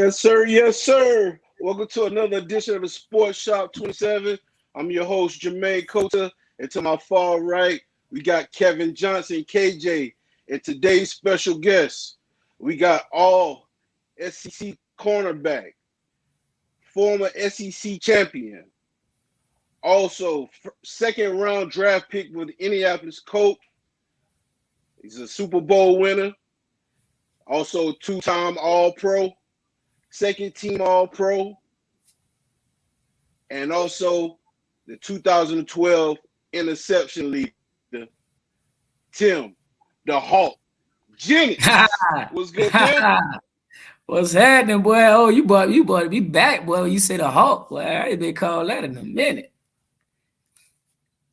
Yes, sir. Yes, sir. Welcome to another edition of the Sports Shop 27. I'm your host, Jermaine Colter. And to my far right, we got Kevin Johnson, KJ. And today's special guest, we got all SEC cornerback, former SEC champion, also second round draft pick with the Indianapolis Colts. He's a Super Bowl winner, also two-time All-Pro, second team All-Pro, and also the 2012 Interception leader, Tim, the Hawk, Jennings. What's good, Tim? What's happening, boy? Oh, you bought to be back, boy. You say the Hawk, boy. I ain't been called that in a minute.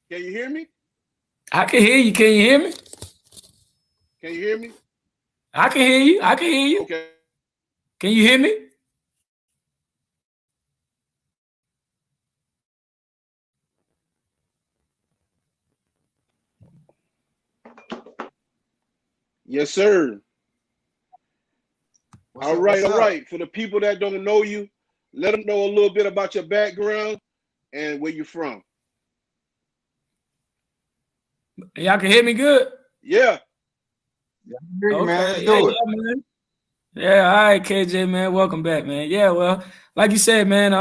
Can you hear me? I can hear you. Can you hear me? Can you hear me? I can hear you. I can hear you. Okay. Can you hear me? Yes, sir. All right. For the people that don't know you, let them know a little bit about your background and where you're from. Y'all can hear me good? Yeah. Okay. Man. Let's do it. Man. Yeah, all right, KJ, man. Welcome back, man. Yeah, well, like you said, man,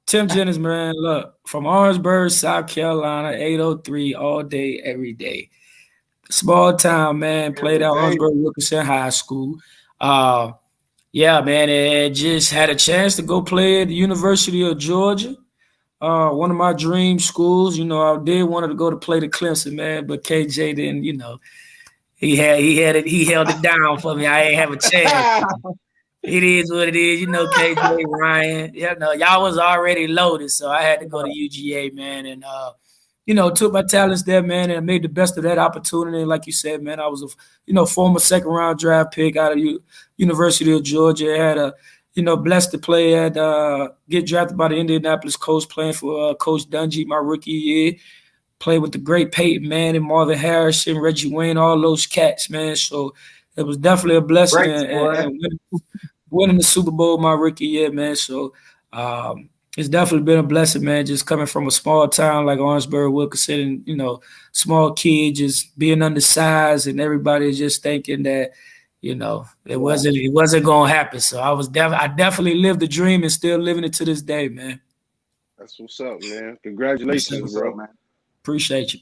Tim Jennings, man, look, from Orangeburg, South Carolina, 803, all day, every day. Small town, man. Played at Orangeburg Wilkinson High School. Yeah, man, and just had a chance to go play at the University of Georgia. One of my dream schools. You know, I did wanted to go to play the Clemson, man, but KJ didn't, you know, he held it down for me. I ain't have a chance. It is what it is, you know, KJ, Ryan. You know, y'all was already loaded, so I had to go to UGA, man, and you know, took my talents there, man, and made the best of that opportunity. And like you said, man, I was a former second round draft pick out of University of Georgia. I had blessed to play at get drafted by the Indianapolis Colts, playing for Coach Dungy my rookie year. Played with the great Peyton Manning, Marvin Harrison, Reggie Wayne, all those cats, man. So it was definitely a blessing and winning the Super Bowl my rookie year, man. So it's definitely been a blessing, man, just coming from a small town like Orangeburg, Wilkinson, and, you know, small kid, just being undersized and everybody just thinking that, you know, it wasn't going to happen. So I definitely lived the dream and still living it to this day, man. That's what's up, man. Congratulations, bro. Man. Appreciate you.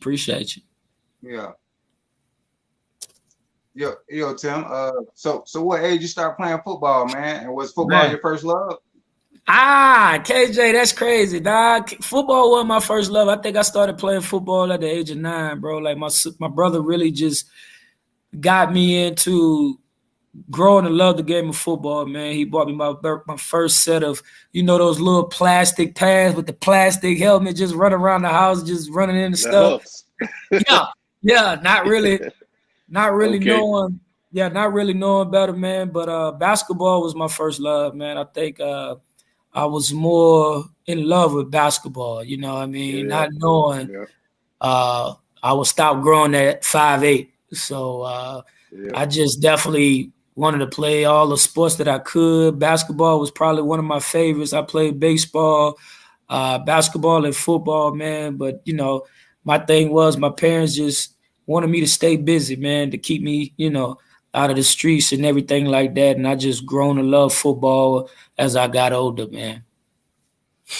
Yeah. Yo, Tim. So what age you start playing football, man? And was football your first love? KJ, that's crazy, dog. Football wasn't my first love. I think I started playing football at the age of 9, bro. Like my brother really just got me into growing to love the game of football, man. He bought me my first set of, you know, those little plastic pads with the plastic helmet, just running around the house, just running into stuff. Yeah, not really knowing better, man. But basketball was my first love, man. I think I was more in love with basketball, you know what I mean? Not knowing I would stop growing at 5'8". So I just definitely wanted to play all the sports that I could. Basketball was probably one of my favorites. I played baseball, basketball, and football, man. But, you know, my thing was my parents just wanted me to stay busy, man, to keep me, you know, out of the streets and everything like that. And I just grown to love football as I got older, man.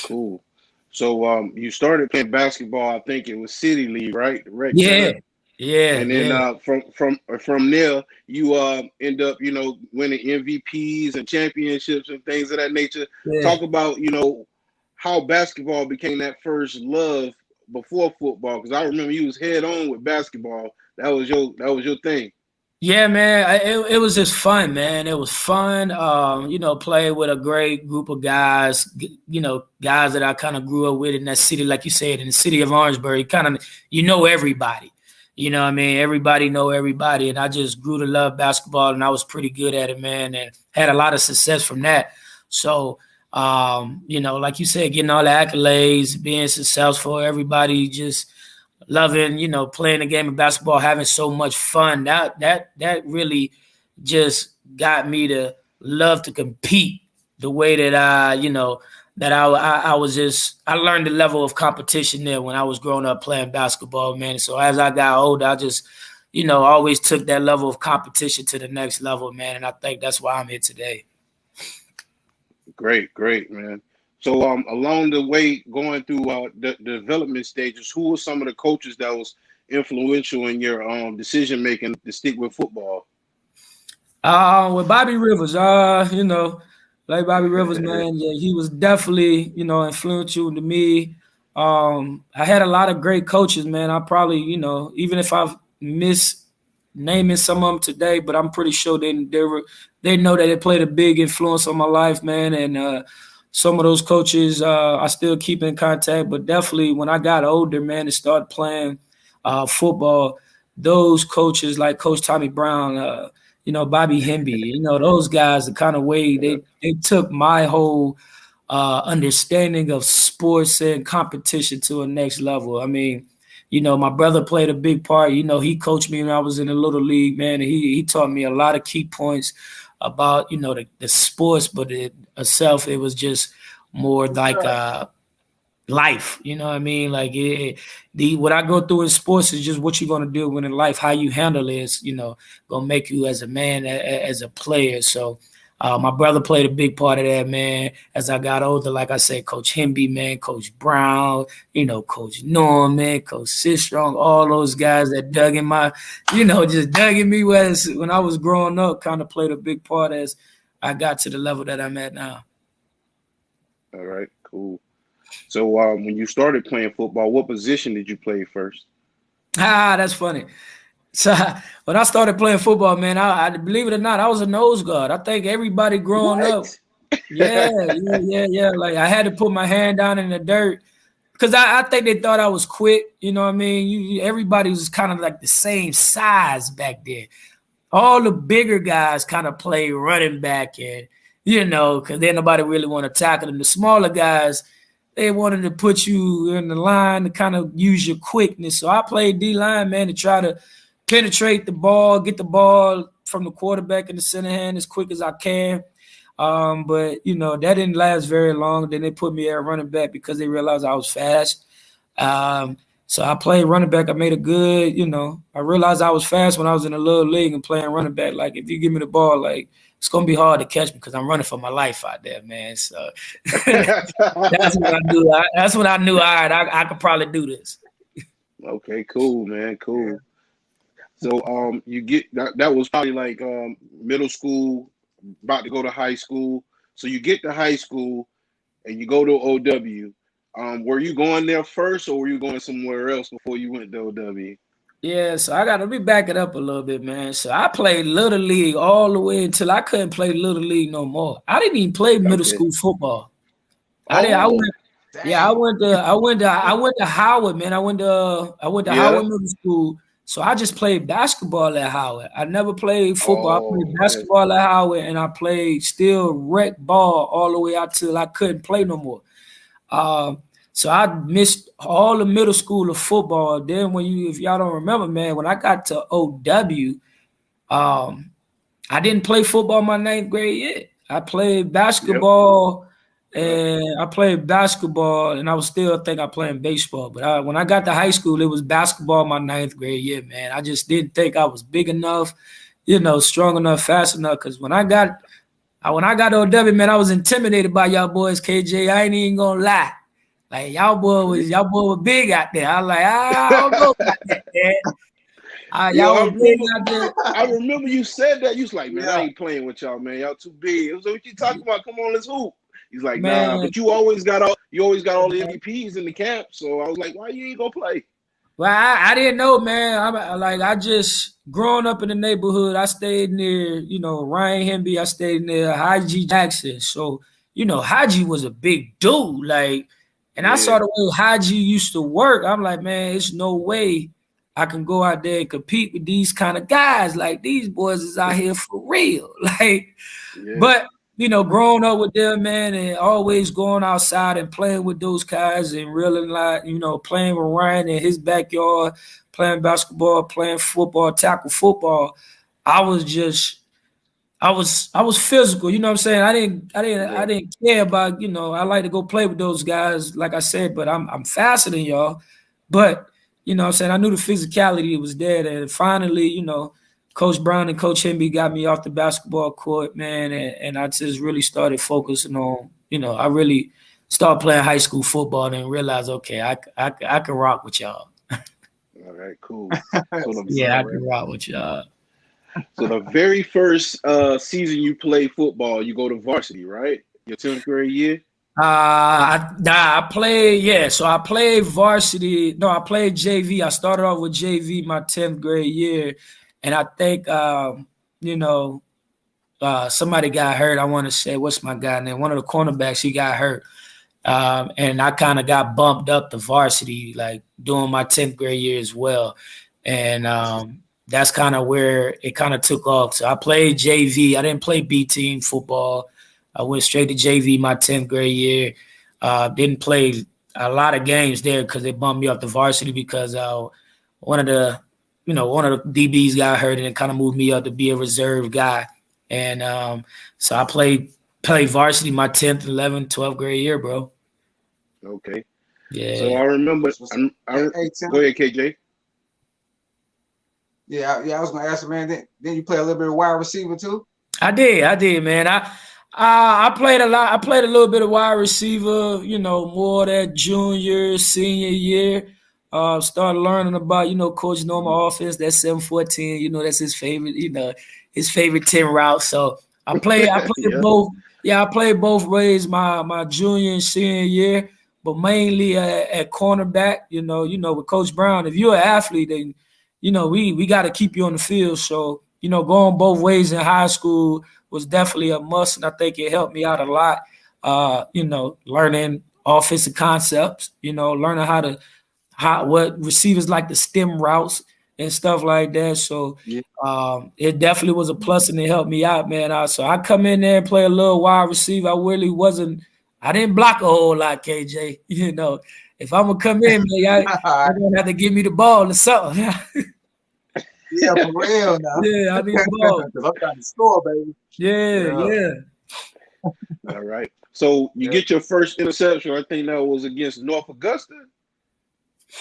Cool. So you started playing basketball, I think it was City League, right? Yeah. And then from there, you end up, you know, winning MVPs and championships and things of that nature. Yeah. Talk about, you know, how basketball became that first love before football, because I remember you was head on with basketball. That was your thing. Yeah, man, it was just fun, man. It was fun, you know, playing with a great group of guys, you know, guys that I kind of grew up with in that city, like you said, in the city of Orangeburg. Kind of, you know, everybody. You know what I mean? Everybody know everybody, and I just grew to love basketball, and I was pretty good at it, man, and had a lot of success from that. So, you know, like you said, getting all the accolades, being successful, everybody just loving, you know, playing the game of basketball, having so much fun. That really just got me to love to compete the way that I learned the level of competition there when I was growing up playing basketball, man. So as I got older, I just, always took that level of competition to the next level, man. And I think that's why I'm here today. Great, man. So along the way, going through the development stages, who were some of the coaches that was influential in your decision making to stick with football? With Bobby Rivers, like Bobby Rivers, man, yeah, he was definitely, influential to me. I had a lot of great coaches, man. I probably, even if I've missed naming some of them today, but I'm pretty sure they know that it played a big influence on my life, man. And some of those coaches I still keep in contact, but definitely when I got older, man, and started playing football, those coaches like Coach Tommy Brown, Bobby Hemby, those guys, the kind of way they took my whole understanding of sports and competition to a next level. I mean, my brother played a big part. He coached me when I was in the little league, man. And he taught me a lot of key points about, the sports, but itself, it was just more like life. You know what I mean? Like what I go through in sports is just what you're going to do when in life, how you handle it is, going to make you as a man, as a player. So my brother played a big part of that, man. As I got older, like I said, Coach Hemby, man, Coach Brown, Coach Norman, Coach Sistrong, all those guys that dug in my, just dug in me when I was growing up, kind of played a big part as I got to the level that I'm at now. All right, cool. So when you started playing football, what position did you play first? That's funny. So when I started playing football, man, I believe it or not, I was a nose guard. I think everybody growing up, yeah. Like I had to put my hand down in the dirt because I think they thought I was quick. You know what I mean? Everybody was kind of like the same size back then. All the bigger guys kind of play running back and, because then nobody really want to tackle them. The smaller guys, they wanted to put you in the line to kind of use your quickness. So I played D-line, man, to try to penetrate the ball, get the ball from the quarterback in the center hand as quick as I can. But, that didn't last very long. Then they put me at running back because they realized I was fast. So I played running back. I made a good, I realized I was fast when I was in a little league and playing running back. Like, if you give me the ball, like, it's going to be hard to catch me because I'm running for my life out there, man. So that's what I knew. That's what I knew. All right, I could probably do this. Okay, cool, man. Cool. So you get that was probably like middle school, about to go to high school. So you get to high school and you go to OW. Were you going there first or were you going somewhere else before you went to OW? Yeah, so I got to back it up a little bit, man. So I played Little League all the way until I couldn't play Little League no more. I didn't even play middle school football. I went to Howard, man. I went to Howard Middle School. So I just played basketball at Howard. I never played football. I played basketball at Howard, and I played still rec ball all the way out till I couldn't play no more. So I missed all the middle school of football. Then if y'all don't remember, man, when I got to OW, I didn't play football my 9th grade yet. I played basketball, and I played basketball, and I was still think I playing baseball. But when I got to high school, it was basketball my 9th grade year, man. I just didn't think I was big enough, strong enough, fast enough. Because when I got to OW, man, I was intimidated by y'all boys, KJ. I ain't even gonna lie. Like y'all boy was big out there. I was like, I don't know about that, man. Y'all was big out there. I remember you said that. You was like, man, I ain't playing with y'all, man. Y'all too big. So what you talking about? Come on, let's hoop. He's like, nah, but you always got all the MVPs in the camp. So I was like, why you ain't gonna play? Well, I didn't know, man. I just growing up in the neighborhood, I stayed near, Ryan Hemby. I stayed near Haji Jackson. So, Haji was a big dude. Like, and I saw the way Haji used to work. I'm like, man, it's no way I can go out there and compete with these kind of guys. Like, these boys is out here for real. Like, but growing up with them, man, and always going outside and playing with those guys and really like, playing with Ryan in his backyard, playing basketball, playing football, tackle football. I was I was physical, you know what I'm saying? I didn't care about, I like to go play with those guys, like I said, but I'm faster than y'all. But, you know what I'm saying, I knew the physicality was there. And finally, Coach Brown and Coach Hemby got me off the basketball court, man, and I just really started focusing on, I really started playing high school football and realized, okay, I can rock with y'all. All right, cool. I can rock with y'all. So the very first season you played football, you go to varsity, right? Your 10th grade year? I played, yeah. So I played varsity. No, I played JV. I started off with JV my 10th grade year. And I think, somebody got hurt. I want to say, what's my guy name? One of the cornerbacks, he got hurt. And I kind of got bumped up to varsity, like during my 10th grade year as well. And that's kind of where it kind of took off. So I played JV. I didn't play B team football. I went straight to JV my 10th grade year. Didn't play a lot of games there because they bumped me up to varsity because one of the DBs got hurt and it kind of moved me up to be a reserve guy. And so I played varsity my 10th, 11th, 12th grade year, bro. Okay. Yeah. So I remember. Go ahead, KJ. Yeah, I was gonna ask you, man. Then you play a little bit of wide receiver too? I did, man. I played a lot. I played a little bit of wide receiver, more that junior, senior year. Started learning about, Coach Norman offense, that 7-14, that's his favorite, his favorite 10 routes. So I played Yeah. both. Yeah, I played both ways my junior and senior year, but mainly at cornerback, with Coach Brown. If you're an athlete, then we got to keep you on the field. So, going both ways in high school was definitely a must. And I think it helped me out a lot, learning offensive concepts, learning what receivers like the stem routes and stuff like that. So it definitely was a plus and it helped me out, man. So I come in there and play a little wide receiver. I didn't block a whole lot, KJ. If I'm going to come in, man, you're going to have to give me the ball or something. Yeah, for real now. Yeah, I need the ball. Because I'm trying to score, baby. Yeah. All right. So you get your first interception. I think that was against North Augusta.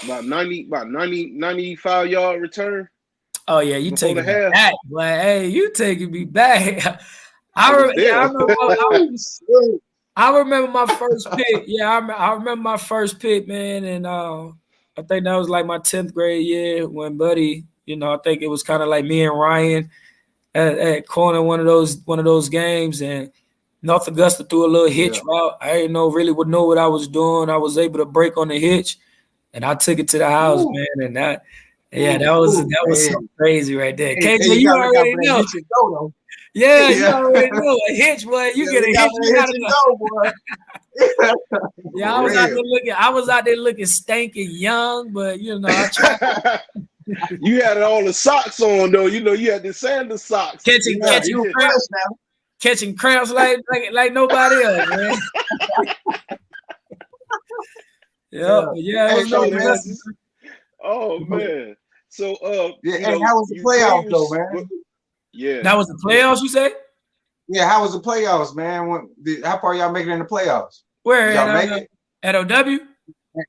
About 95-yard return. Oh yeah, you taking me back, but hey, you taking me back. I remember my first pick. Yeah, I remember my first pick, man, and I think that was like my 10th grade year when Buddy. I think it was kind of like me and Ryan at corner one of those games, and North Augusta threw a little hitch route. I didn't know what I was doing. I was able to break on the hitch, and I took it to the house, man. And that was something crazy right there. KJ, you already know. Yeah, you already know a hitch, boy. You get a hitch, you gotta know, boy. Yeah, I was out there looking stanky young, but I tried. You had all the socks on though. You had the sandal socks. Catching cramps like nobody else, man. Oh man. So how was the playoffs though, man? Yeah. That was the playoffs, you say? Yeah, how was the playoffs, man? How far y'all make it in the playoffs? Where y'all make it? At OW?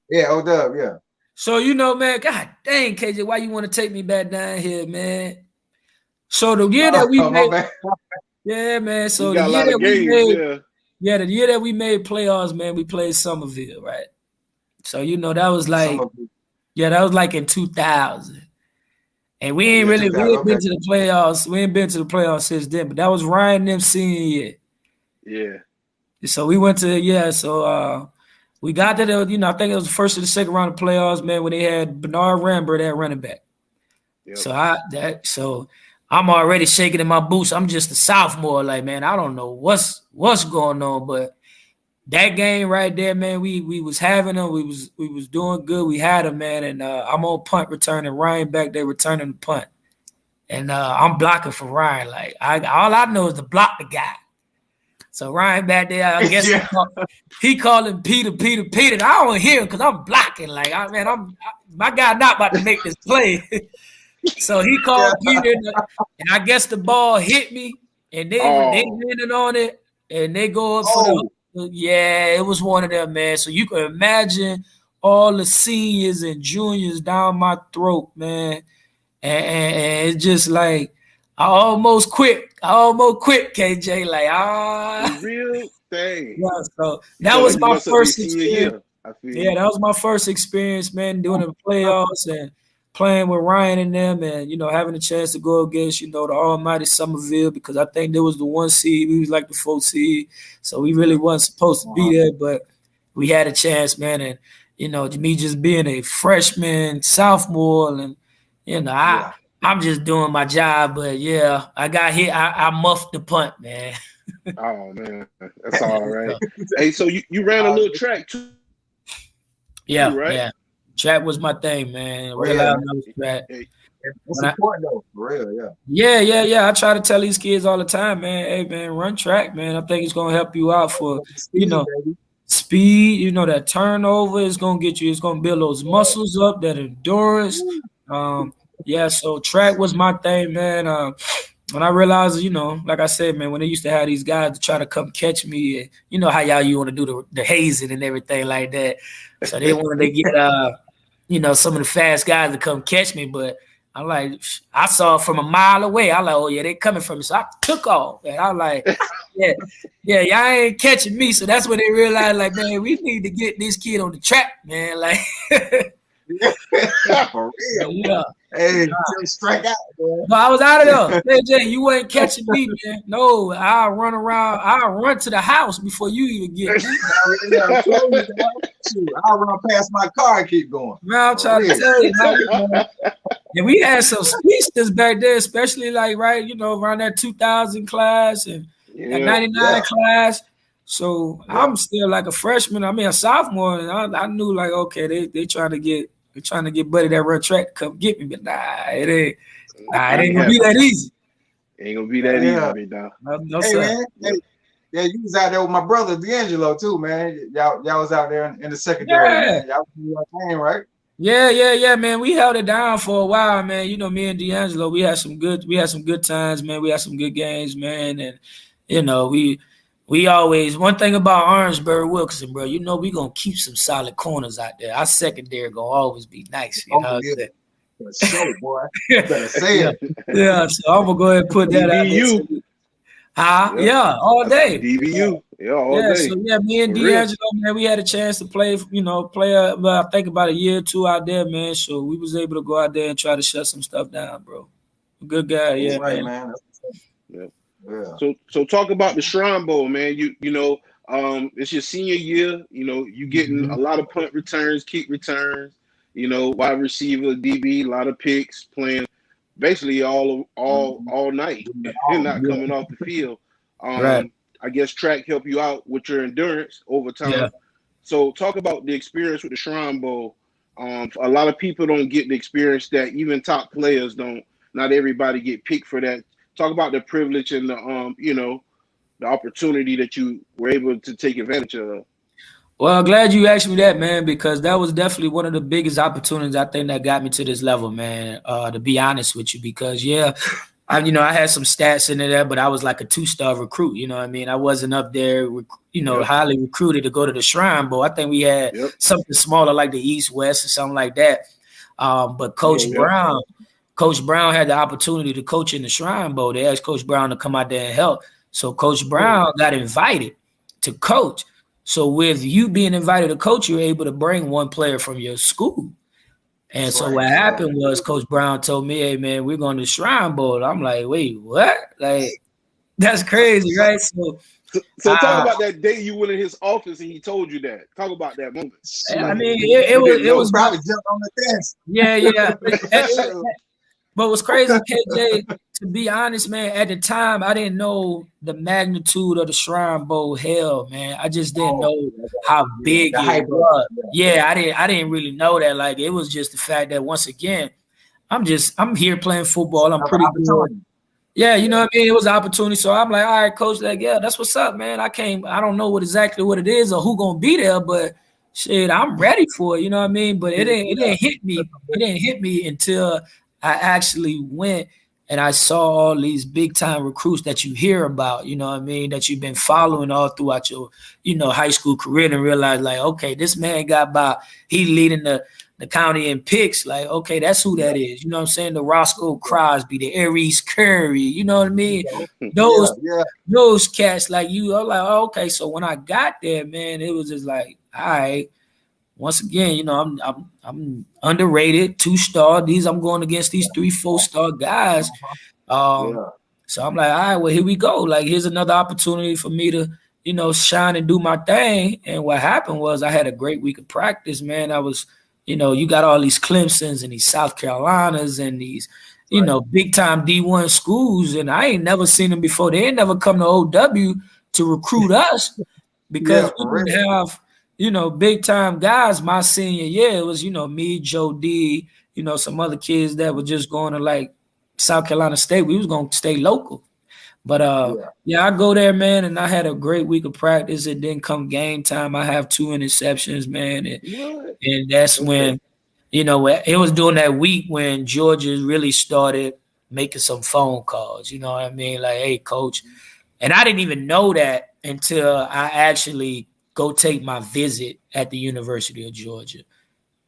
Yeah, OW, yeah. So, man, God dang, KJ, why you want to take me back down here, man? So the year that we made, yeah, man. So the year that we made, the year that we made playoffs, man, we played Somerville, right? So that was like, that was like in 2000, and we ain't been to the playoffs. We ain't been to the playoffs since then. But that was Ryan and them senior year. Yeah. So we went to So we got to the, I think it was the first or the second round of playoffs, man, when they had Bernard Rambert at running back. Yep. So I'm already shaking in my boots. I'm just a sophomore, like, man, I don't know what's going on, but that game right there, man, we was having them. We was doing good. We had them, man, and I'm on punt return, and Ryan back there returning the punt, and I'm blocking for Ryan. Like all I know is to block the guy. So Ryan back there, I guess he calling Peter. I don't hear him because I'm blocking. Like, my guy not about to make this play. So he called Peter, and I guess the ball hit me, and they landed on it, and they go up for the. Yeah, it was one of them, man. So you can imagine all the seniors and juniors down my throat, man, and it's just like I almost quit, KJ. Like real thing. Yeah, so that was my first experience. Yeah, that was my first experience, man, doing the playoffs and playing with Ryan and them, and having a chance to go against the almighty Somerville, because I think there was the 1 seed, we was like the 4th seed, so we really wasn't supposed to be there, but we had a chance, man. And me just being a freshman, sophomore, and I'm just doing my job, but yeah, I got hit. I muffed the punt, man. Oh man, that's all right. Hey, so you ran a little track too? Yeah, right? Yeah. Track was my thing, man. Track. It's important though, for real, yeah. Yeah. I try to tell these kids all the time, man. Hey, man, run track, man. I think it's gonna help you out for speed. That turnover is gonna get you. It's gonna build those muscles up, that endurance. Yeah. So track was my thing, man. When I realized, like I said, man, when they used to have these guys to try to come catch me, and how you want to do the hazing and everything like that. So they wanted to get, some of the fast guys to come catch me. But I'm like, I saw it from a mile away. I like, oh, yeah, they coming from me. So I took off. And I was like, yeah, y'all ain't catching me. So that's when they realized, like, man, we need to get this kid on the track, man. Like, for real. Yeah. Hey, strike out, boy. No, I was out of there. Hey, Jay, you ain't catching me, man. No, I'll run to the house before you even get me. I'll run past my car and keep going. Man, I'm trying to tell you, man. And we had some speedsters back there, especially like, around that 2000 class and that 99 class. So I'm still like a freshman. I mean, a sophomore, and I knew like, okay, they trying to get buddy that run track to come get me, but it ain't gonna be that easy. Ain't gonna be that easy, dog. No, hey, man. Hey, you was out there with my brother D'Angelo too, man. Y'all was out there in the secondary. Man. Y'all was playing, right? Yeah, man. We held it down for a while, man. Me and D'Angelo, we had some good times, man. We had some good games, man, and we always, one thing about Orangeburg Wilkinson, bro, we gonna keep some solid corners out there. Our secondary gonna always be nice. You know what I'm saying? So, boy, you better say it. Yeah, so I'm gonna go ahead and put that out there. Yeah, all day. DBU. Yeah, all day. So me and D'Angelo, man, we had a chance to play, I think about a year or two out there, man. So we was able to go out there and try to shut some stuff down, bro. Good guy, yeah, right, man. Yeah. So talk about the Shrine Bowl, man. It's your senior year. You getting a lot of punt returns, kick returns. Wide receiver, DB, a lot of picks, playing basically all night and not coming off the field. Right. I guess track help you out with your endurance over time. Yeah. So talk about the experience with the Shrine Bowl. A lot of people don't get the experience that even top players don't. Not everybody get picked for that. Talk about the privilege and the the opportunity that you were able to take advantage of. Well, glad you asked me that, man, because that was definitely one of the biggest opportunities I think that got me to this level, man. To be honest with you, because I had some stats in there, but I was like a 2-star recruit. You know what I mean? I wasn't up there, highly recruited to go to the Shrine Bowl. I think we had something smaller like the East West or something like that. But Coach Brown had the opportunity to coach in the Shrine Bowl. They asked Coach Brown to come out there and help. So Coach Brown got invited to coach. So with you being invited to coach, you're able to bring one player from your school. And so what happened was Coach Brown told me, hey, man, we're going to the Shrine Bowl. I'm like, wait, what? Like, that's crazy, right? So talk about that day you went in his office and he told you that. Talk about that moment. I mean, it was probably jumped on the fence. Yeah. But what's crazy, KJ, to be honest, man, at the time, I didn't know the magnitude of the Shrine Bowl hell, man. I just didn't know how big it was. Yeah, I didn't really know that. Like, it was just the fact that, once again, I'm here playing football. I'm pretty good. Yeah, you know what I mean? It was an opportunity. So I'm like, all right, coach, like, yeah, that's what's up, man. I don't know exactly what it is or who gonna be there, but shit, I'm ready for it, you know what I mean? But it didn't hit me. It didn't hit me until I actually went and I saw all these big time recruits that you hear about, you know what I mean, that you've been following all throughout your, high school career, and realize like, okay, this man got by, he leading the county in picks. Like, okay, that's who that is. You know what I'm saying? The Roscoe Crosby, the Aries Curry, you know what I mean? Those cats, like you are like, oh, okay. So when I got there, man, it was just like, all right. Once again, I'm underrated, 2-star. I'm going against these 3-4-star guys. So I'm like, all right, well, here we go. Like, here's another opportunity for me to, shine and do my thing. And what happened was I had a great week of practice, man. I was, you got all these Clemsons and these South Carolinas and these, big time D1 schools. And I ain't never seen them before. They ain't never come to OW to recruit us because we didn't have, big time guys. My senior year, it was, me, Joe D, some other kids that were just going to like South Carolina State. We was going to stay local. But I go there, man, and I had a great week of practice. It didn't come game time. I have 2 interceptions, man. And that's when, it was during that week when Georgia really started making some phone calls. You know what I mean? Like, hey, coach. And I didn't even know that until I actually go take my visit at the University of Georgia.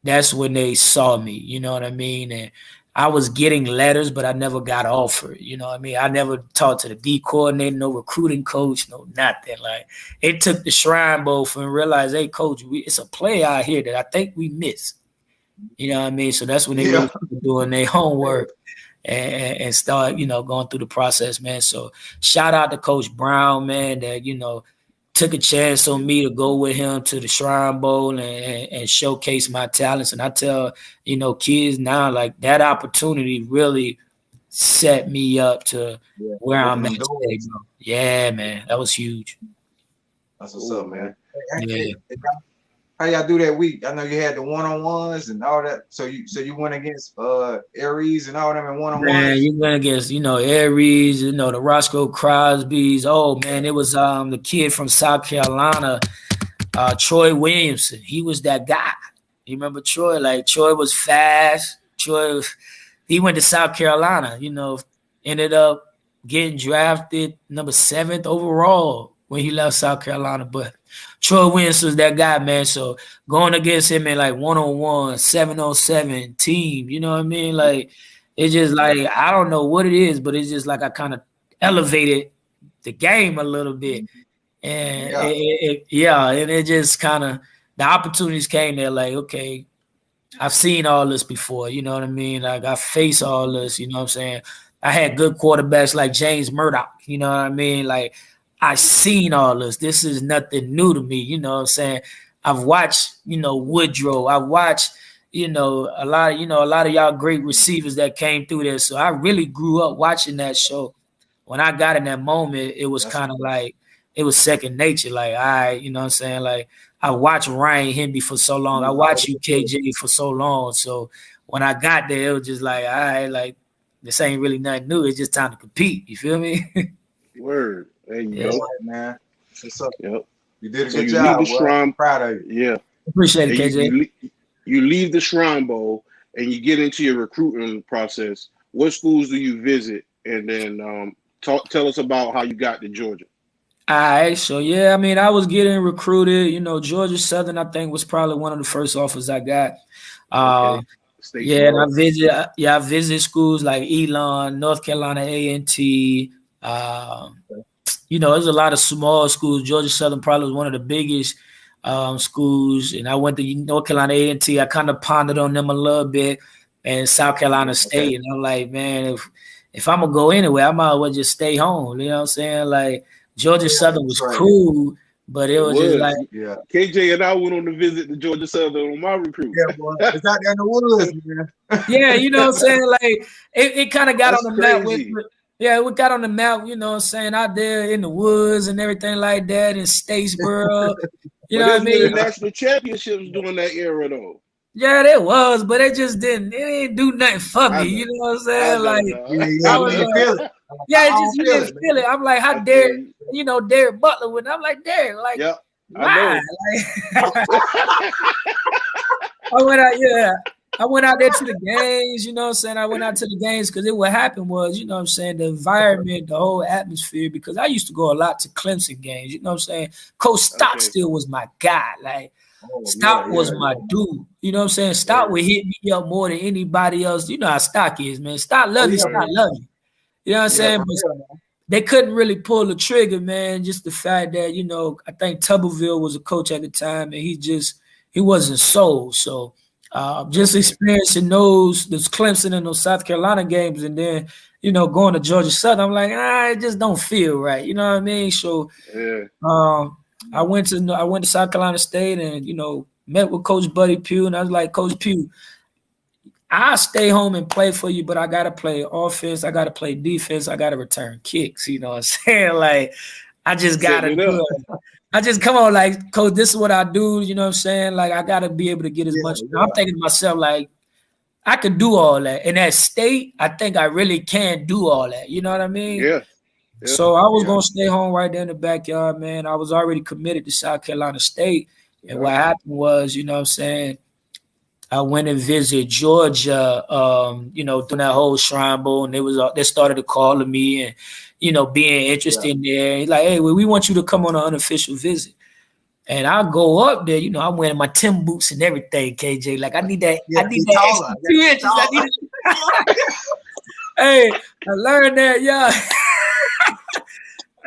That's when they saw me, you know what I mean? And I was getting letters, but I never got offered, you know what I mean? I never talked to the D coordinator, no recruiting coach, no nothing. Like, it took the Shrine Bowl for me to realize, hey, coach, it's a play out here that I think we missed. You know what I mean? So that's when they really started doing their homework and start, going through the process, man. So shout out to Coach Brown, man, that, took a chance on me to go with him to the Shrine Bowl and showcase my talents. And I tell, kids now, like, that opportunity really set me up to where I'm at today, bro. Yeah, man. That was huge. That's what's up, man. Yeah. How y'all do that week? I know you had the one-on-ones and all that. So you went against Aries and all them in one-on-ones? Man, you went against, Aries, the Roscoe Crosbys. Oh, man, it was the kid from South Carolina, Troy Williamson. He was that guy. You remember Troy? Like, Troy was fast. He went to South Carolina, ended up getting drafted number 7th overall when he left South Carolina. But Troy Williamson was that guy, man. So going against him in like 1-on-1, 7-on-7 team, you know what I mean? Like, it's just like, I don't know what it is, but it's just like I kind of elevated the game a little bit. And and it just kind of, the opportunities came there like, okay, I've seen all this before, you know what I mean? Like, I face all this, you know what I'm saying? I had good quarterbacks like James Murdoch, you know what I mean? Like, I seen all this. This is nothing new to me, you know what I'm saying? I've watched, Woodrow. I've watched, a lot of y'all great receivers that came through there. So I really grew up watching that show. When I got in that moment, it was kind of like, it was second nature. Like, all right, you know what I'm saying? Like, I watched Ryan Henby for so long. I watched you, KJ, for so long. So when I got there, it was just like, all right, like, this ain't really nothing new. It's just time to compete. You feel me? Word. There you go, man. What's up? Yep. You did a good job. I'm proud of you. Yeah. Appreciate it, KJ. You leave the Shrine Bowl and you get into your recruiting process. What schools do you visit? And then tell us about how you got to Georgia. All right. So, yeah, I mean, I was getting recruited. Georgia Southern, I think, was probably one of the first offers I got. Okay. And I visit schools like Elon, North Carolina A&T. There's a lot of small schools. Georgia Southern probably was one of the biggest schools. And I went to North Carolina A&T. I kind of pondered on them a little bit, and South Carolina State. And I'm like, man, if I'm going to go anywhere, I might as well just stay home. You know what I'm saying? Like, Georgia Southern was cool, but it was just like, KJ and I went on a visit to Georgia Southern on my recruit. Yeah, boy. It's out there in the woods, man. Yeah, you know what I'm saying? Like, it kind of got on the map with. Yeah, we got on the map, you know what I'm saying, out there in the woods and everything like that in Statesboro. You know what I mean? National championships during that era, though. Yeah, it was, but it didn't do nothing for me. You know what I'm saying? Like, you didn't feel it. I'm like, how dare, Derek Butler with? I'm like, Derek, like, why? Like, I went out, I went out there to the games, you know what I'm saying? I went out to the games because what happened was, you know what I'm saying, the environment, the whole atmosphere, because I used to go a lot to Clemson games, you know what I'm saying? Coach Stockstill was my guy. Like, Stock was my dude. You know what I'm saying? Stock would hit me up more than anybody else. You know how Stock is, man. Stock love you, Stock love you. You know what I'm saying? But they couldn't really pull the trigger, man. Just the fact that, you know, I think Tuberville was a coach at the time, and he wasn't sold. So just experiencing those Clemson and those South Carolina games, and then, you know, going to Georgia Southern, I'm like, it just don't feel right. You know what I mean? So I went to South Carolina State and, you know, met with Coach Buddy Pugh, and I was like, Coach Pugh, I'll stay home and play for you, but I got to play offense. I got to play defense. I got to return kicks. You know what I'm saying? Like, I just got to do it. I just come on, like, Coach, this is what I do. You know what I'm saying? Like, I got to be able to get as much. I'm thinking to myself, like, I could do all that. In that state, I think I really can do all that. You know what I mean? Yeah. So I was going to stay home right there in the backyard, man. I was already committed to South Carolina State. And what happened was, you know what I'm saying, I went and visited Georgia, you know, during that whole Shrine Bowl, and they started calling me and, you know, being interested in there. He's like, hey, well, we want you to come on an unofficial visit. And I go up there, you know, I'm wearing my Tim boots and everything, KJ. Like, I need that extra 2 inches. Hey, I learned that, yeah.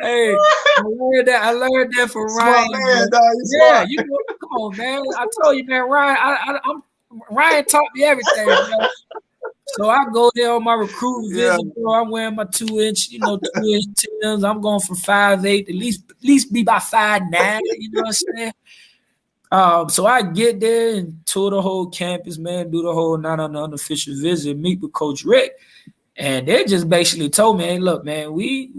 Hey, I learned that from Ryan. Man, dog, you know, come on, man. I told you, man, Ryan. Ryan taught me everything, man. So I go there on my recruiting visit, bro. I'm wearing my 2-inch, you know, 2-inch Tims. I'm going from 5'8", at least be by 5'9". You know what I'm saying? So I get there and tour the whole campus, man. Do the whole not on the unofficial visit, meet with Coach Rick, and they just basically told me, "Hey, look, man, we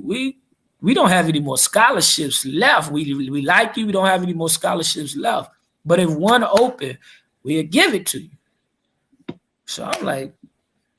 don't have any more scholarships left. We like you. We don't have any more scholarships left. But if one open, we'll give it to you." So I'm like,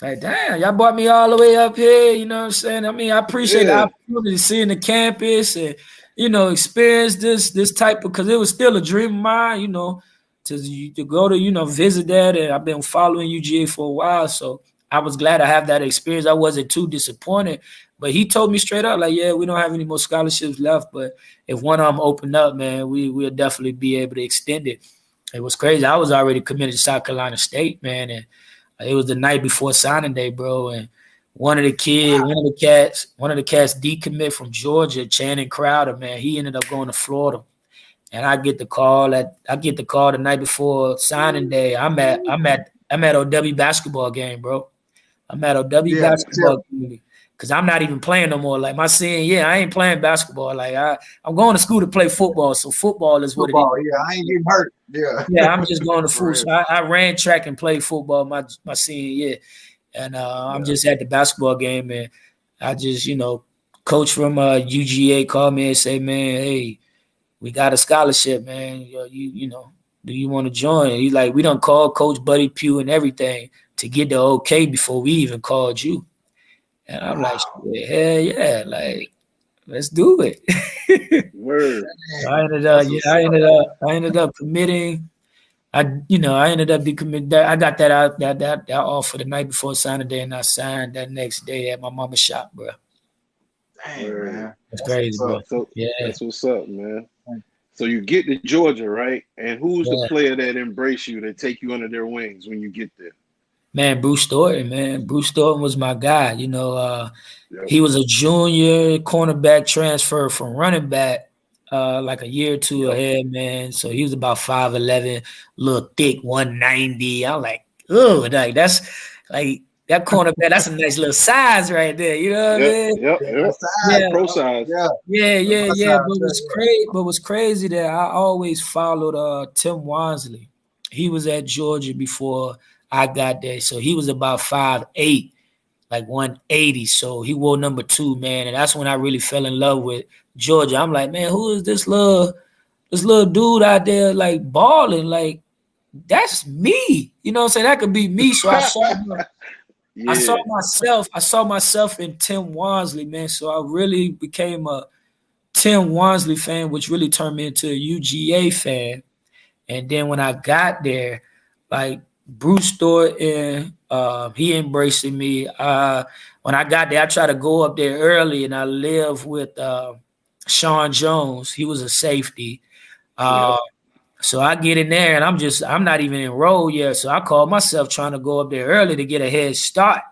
damn, y'all brought me all the way up here. You know what I'm saying? I mean, I appreciate the opportunity seeing the campus and, you know, experience this type of, because it was still a dream of mine, you know, to go to, you know, visit that. And I've been following UGA for a while. So I was glad I have that experience. I wasn't too disappointed. But he told me straight up, like, yeah, we don't have any more scholarships left. But if one of them open up, man, we'll definitely be able to extend it. It was crazy. I was already committed to South Carolina State, man. And it was the night before signing day, bro. And one of the cats decommit from Georgia, Channing Crowder, man. He ended up going to Florida. And I get the call the night before signing day. I'm at OW basketball game, bro. I'm at OW basketball game. Because I'm not even playing no more. Like my senior year, I ain't playing basketball. Like I'm going to school to play football. So football is what it is. Yeah, I ain't getting hurt. Yeah, I'm just going to football. So I ran track and played football my senior year. And I'm just at the basketball game. And I just, you know, coach from UGA called me and say, man, hey, we got a scholarship, man. You know, do you want to join? He's like, we done called Coach Buddy Pugh and everything to get the okay before we even called you. And I'm like, hell yeah, like, let's do it. Word. I ended up committing. I ended up decommitting. I got that offer the night before signing day, and I signed that next day at my mama's shop, bro. Dang, man. That's crazy, bro. So, yeah, that's what's up, man. So you get to Georgia, right? And who's the player that embrace you, that take you under their wings when you get there? Man, Bruce Thornton, man. Bruce Thornton was my guy. You know, he was a junior cornerback transfer from running back like a year or two ahead, man. So he was about 5'11", little thick, 190. I'm like, oh, like that's like that cornerback. That's a nice little size right there. You know what I mean? Yeah, pro size. Yeah. But what's crazy that I always followed Tim Wansley. He was at Georgia before I got there. So he was about 5'8", like 180. So he wore number 2, man. And that's when I really fell in love with Georgia. I'm like, man, who is this little dude out there like balling? Like, that's me. You know what I'm saying? That could be me. So I saw myself in Tim Wansley, man. So I really became a Tim Wansley fan, which really turned me into a UGA fan. And then when I got there, like, Bruce Thornton, he embraced me. When I got there, I tried to go up there early, and I lived with Sean Jones. He was a safety. So I get in there, and I'm not even enrolled yet. So I called myself trying to go up there early to get a head start.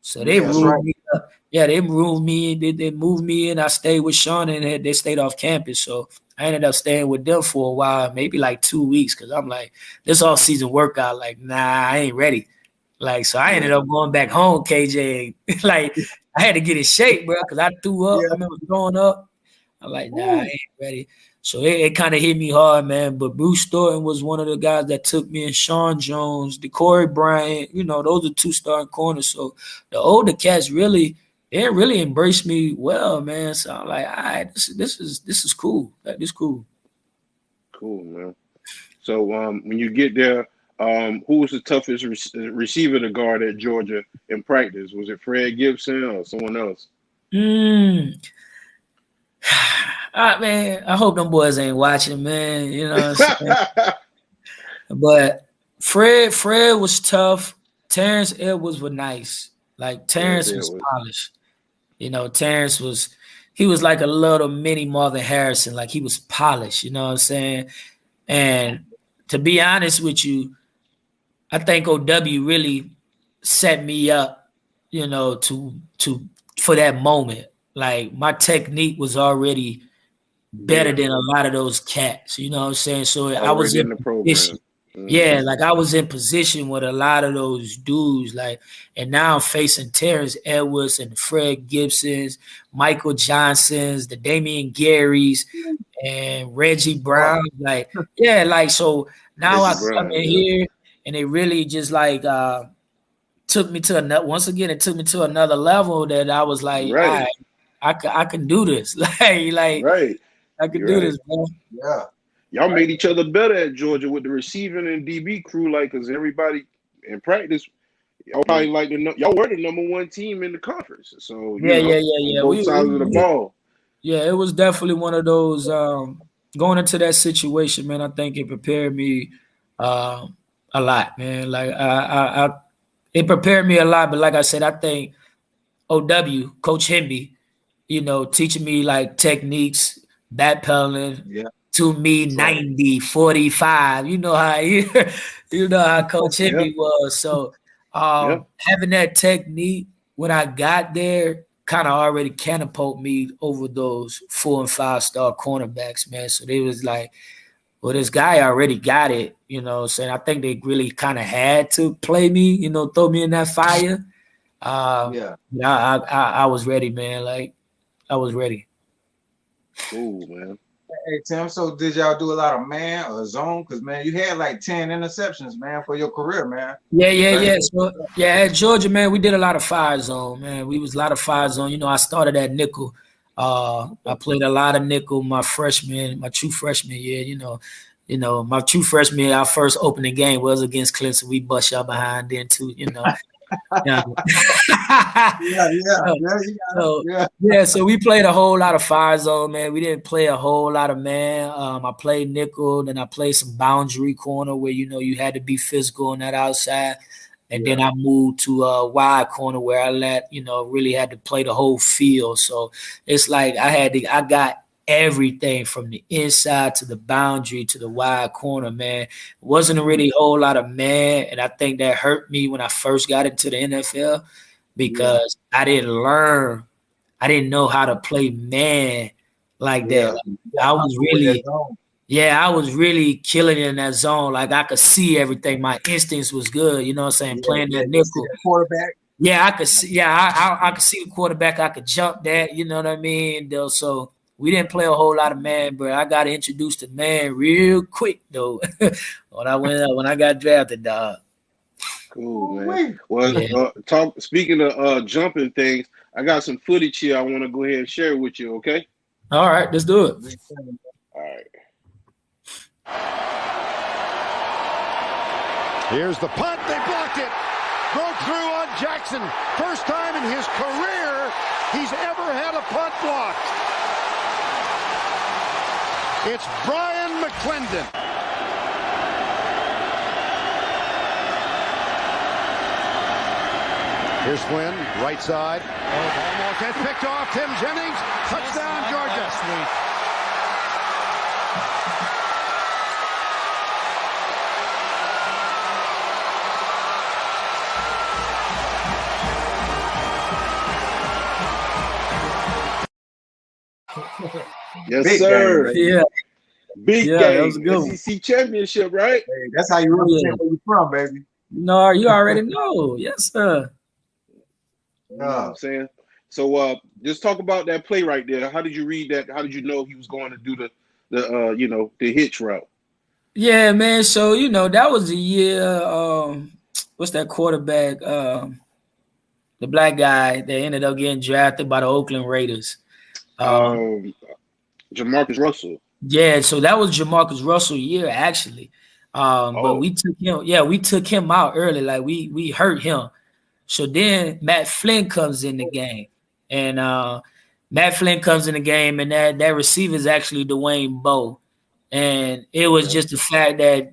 So they ruled me up. Yeah, they ruled me. They moved me in. I stayed with Sean, and they stayed off campus. So I ended up staying with them for a while, maybe like 2 weeks, because I'm like, this all-season workout, like, nah, I ain't ready. Like, so I ended up going back home, KJ. Like, I had to get in shape, bro, because I threw up. I remember throwing up. I'm like, nah, I ain't ready. So it kind of hit me hard, man. But Bruce Thornton was one of the guys that took me, and Sean Jones, DeCorey Bryant, those are 2 starting corners. So the older cats really embraced me well, man. So I'm like, all right, this is cool. Like, this cool. Cool, man. So when you get there, who was the toughest receiver to guard at Georgia in practice? Was it Fred Gibson or someone else? Man, I hope them boys ain't watching, man. You know what I'm saying? But Fred was tough. Terrence Edwards was nice. Like, Terrence was polished. Terrence was like a little mini Marvin Harrison. Like, he was polished, you know what I'm saying? And to be honest with you, I think OW really set me up, for that moment. Like, my technique was already better than a lot of those cats, you know what I'm saying? So I was in the position. Yeah, like, I was in position with a lot of those dudes, like, and now I'm facing Terrence Edwards and Fred Gibsons, Michael Johnsons, the Damian Garys, and Reggie Brown. Like, yeah, like, so now I come in here, and it really just like took me to another level that I was like, I can do this. like I can do this, bro. Yeah. Y'all made each other better at Georgia with the receiving and DB crew, like, because everybody in practice, y'all probably y'all were the number 1 team in the conference. So yeah. Both sides of the ball. Yeah, it was definitely one of those. Going into that situation, man, I think it prepared me a lot, man. Like, it prepared me a lot. But like I said, I think OW, Coach Hemby, teaching me like techniques, backpedaling. To me, 90, 45. You know how Coach Hemby was. So having that technique when I got there kind of already catapulted me over those 4- and 5-star cornerbacks, man. So they was like, well, this guy already got it, you know what I'm saying? I think they really kind of had to play me, throw me in that fire. I was ready, man. Like, I was ready. Cool, man. Hey, Tim, so did y'all do a lot of man or zone? Because, man, you had like 10 interceptions, man, for your career, man. Yeah. So, at Georgia, man, we did a lot of fire zone, man. We was a lot of fire zone. I started at nickel. I played a lot of nickel my true freshman year, my true freshman year, our first opening game was against Clemson. We bust y'all behind then, too, So we played a whole lot of fire zone, man. We didn't play a whole lot of man. I played nickel, then I played some boundary corner where you had to be physical on that outside, and then I moved to a wide corner where I really had to play the whole field. So it's like I got everything from the inside to the boundary to the wide corner, man. It wasn't really a whole lot of man, and I think that hurt me when I first got into the NFL because I didn't know how to play man like that. Like, I was really killing in that zone. Like, I could see everything. My instincts was good, you know what I'm saying? Playing that nickel. Quarterback. Yeah, I could see. Yeah, I could see the quarterback. I could jump that. You know what I mean? Though, so we didn't play a whole lot of man, but I got introduced to man real quick though. when I got drafted, dog. Cool, man. Well, speaking of jumping things, I got some footage here I want to go ahead and share with you. Okay. All right, let's do it. All right. Here's the punt. They blocked it. Broke through on Jackson. First time in his career he's ever had a punt blocked. It's Brian McClendon. Here's Flynn, right side. Almost gets picked off. Tim Jennings, touchdown, Georgia. Yes, Big sir. game, Yeah. Big Yeah, that was a good game. SEC championship, right? Hey, that's how you represent where you from, baby. No, you already know. Yes, sir. You know what I'm saying? So just talk about that play right there. How did you read that? How did you know he was going to do the hitch route? Yeah, man. So, that was the year, what's that quarterback? The black guy that ended up getting drafted by the Oakland Raiders. Jamarcus Russell. Yeah, so that was Jamarcus Russell year, actually. But we took him, we took him out early. Like we hurt him. So then Matt Flynn comes in the game. And Matt Flynn comes in the game, and that receiver is actually Dwayne Bowe. And it was just the fact that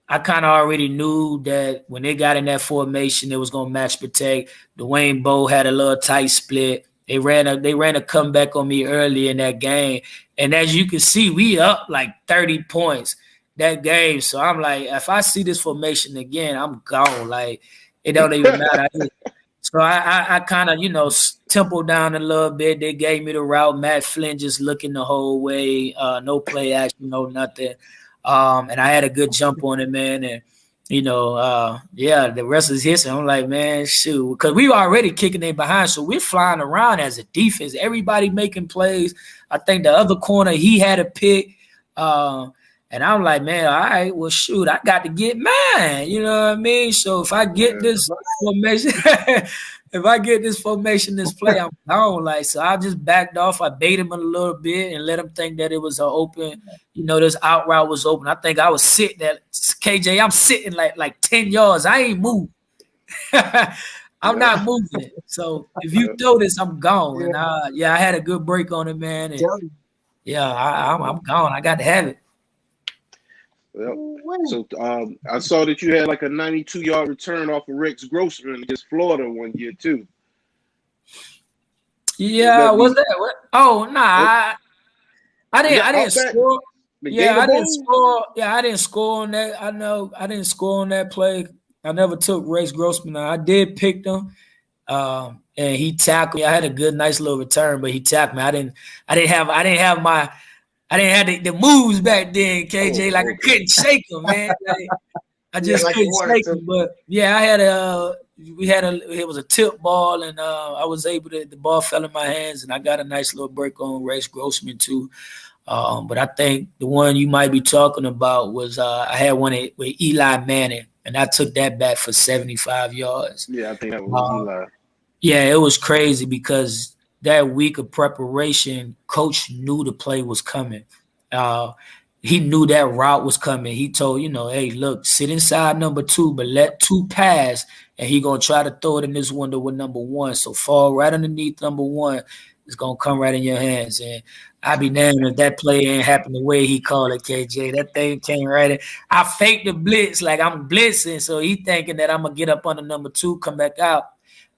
I kind of already knew that when they got in that formation, it was going to match protect. Dwayne Bowe had a little tight split. They ran a comeback on me early in that game. And as you can see, we up like 30 points that game. So I'm like, if I see this formation again, I'm gone. Like, it don't even matter. So I kind of, tempoed down a little bit. They gave me the route. Matt Flynn just looking the whole way. No play action, no nothing. And I had a good jump on it, man. And, the rest is history. I'm like, man, shoot. Because we were already kicking in behind. So we're flying around as a defense. Everybody making plays. I think the other corner, he had a pick. And I'm like, man, all right, well, shoot, I got to get mine. You know what I mean? So if I get this formation, this play, I'm gone. Like, so I just backed off. I bait him a little bit and let him think that it was an open, this out route was open. I think I was sitting at KJ. I'm sitting like 10 yards. I ain't moving. I'm not moving. So if you throw this, I'm gone. And I had a good break on it, man. And I'm gone. I got to have it. Well, so I saw that you had like a 92-yard return off of Rex Grossman against Florida one year too. Yeah, was that what? Oh no, I didn't score. Yeah, I didn't score. Yeah, I didn't score on that. I know I didn't score on that play. I never took Rex Grossman. I did pick him, and he tackled me. I had a nice little return, but he tackled me. I didn't have the moves back then, KJ. I couldn't shake them, man. I just couldn't shake them. But I had it was a tip ball, and I was able to. The ball fell in my hands, and I got a nice little break on Rex Grossman too. But I think the one you might be talking about was I had one with Eli Manning, and I took that back for 75 yards. Yeah, I think that was Eli. Yeah, it was crazy because that week of preparation, coach knew the play was coming. He knew that route was coming. He told, hey, look, sit inside number 2, but let 2 pass, and he going to try to throw it in this window with number 1. So fall right underneath number 1. It's going to come right in your hands. And I be damned if that play ain't happened the way he called it, KJ. That thing came right in. I faked the blitz like I'm blitzing, so he thinking that I'm going to get up under number 2, come back out.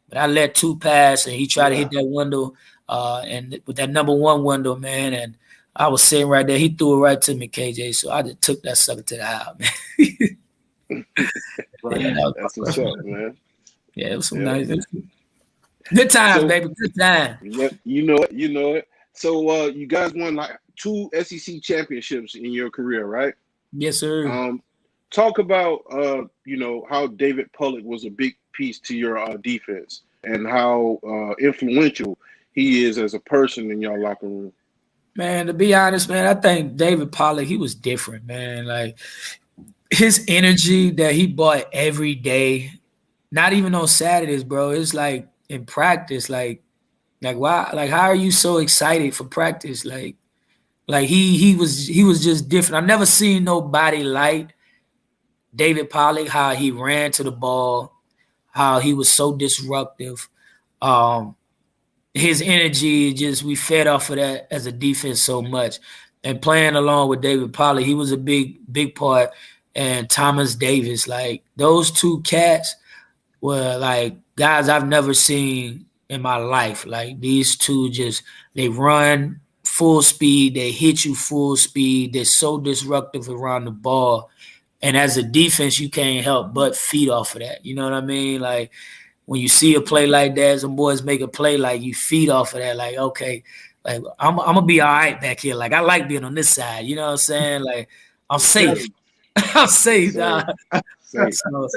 But I let 2 pass, and he tried to hit that window, and with that number 1 window, man, and I was sitting right there. He threw it right to me, KJ, so I just took that sucker to the aisle, man. That's what's up, man. Yeah, it was some nice. Good times, baby. Good time. You know it. So you guys won like 2 SEC championships in your career, right? Yes, sir. Talk about how David Pollock was a big piece to your defense and how influential he is as a person in your locker room. Man, to be honest, man, I think David Pollock, he was different, man. Like his energy that he brought every day, not even on Saturdays, bro. It's like in practice, like why? Like how are you so excited for practice? Like he was just different. I've never seen nobody like David Pollock. How he ran to the ball, how he was so disruptive. His energy, we fed off of that as a defense so much. And playing along with David Pollock, he was a big part. And Thomas Davis, like those 2 cats, were like guys I've never seen in my life. Like these two they run full speed, they hit you full speed, they're so disruptive around the ball. And as a defense, you can't help but feed off of that. You know what I mean? Like when you see a play like that, some boys make a play like you feed off of that. Like, okay, like I'm gonna be all right back here. Like I like being on this side. You know what I'm saying? Like I'm safe. I'm safe. Safe. So,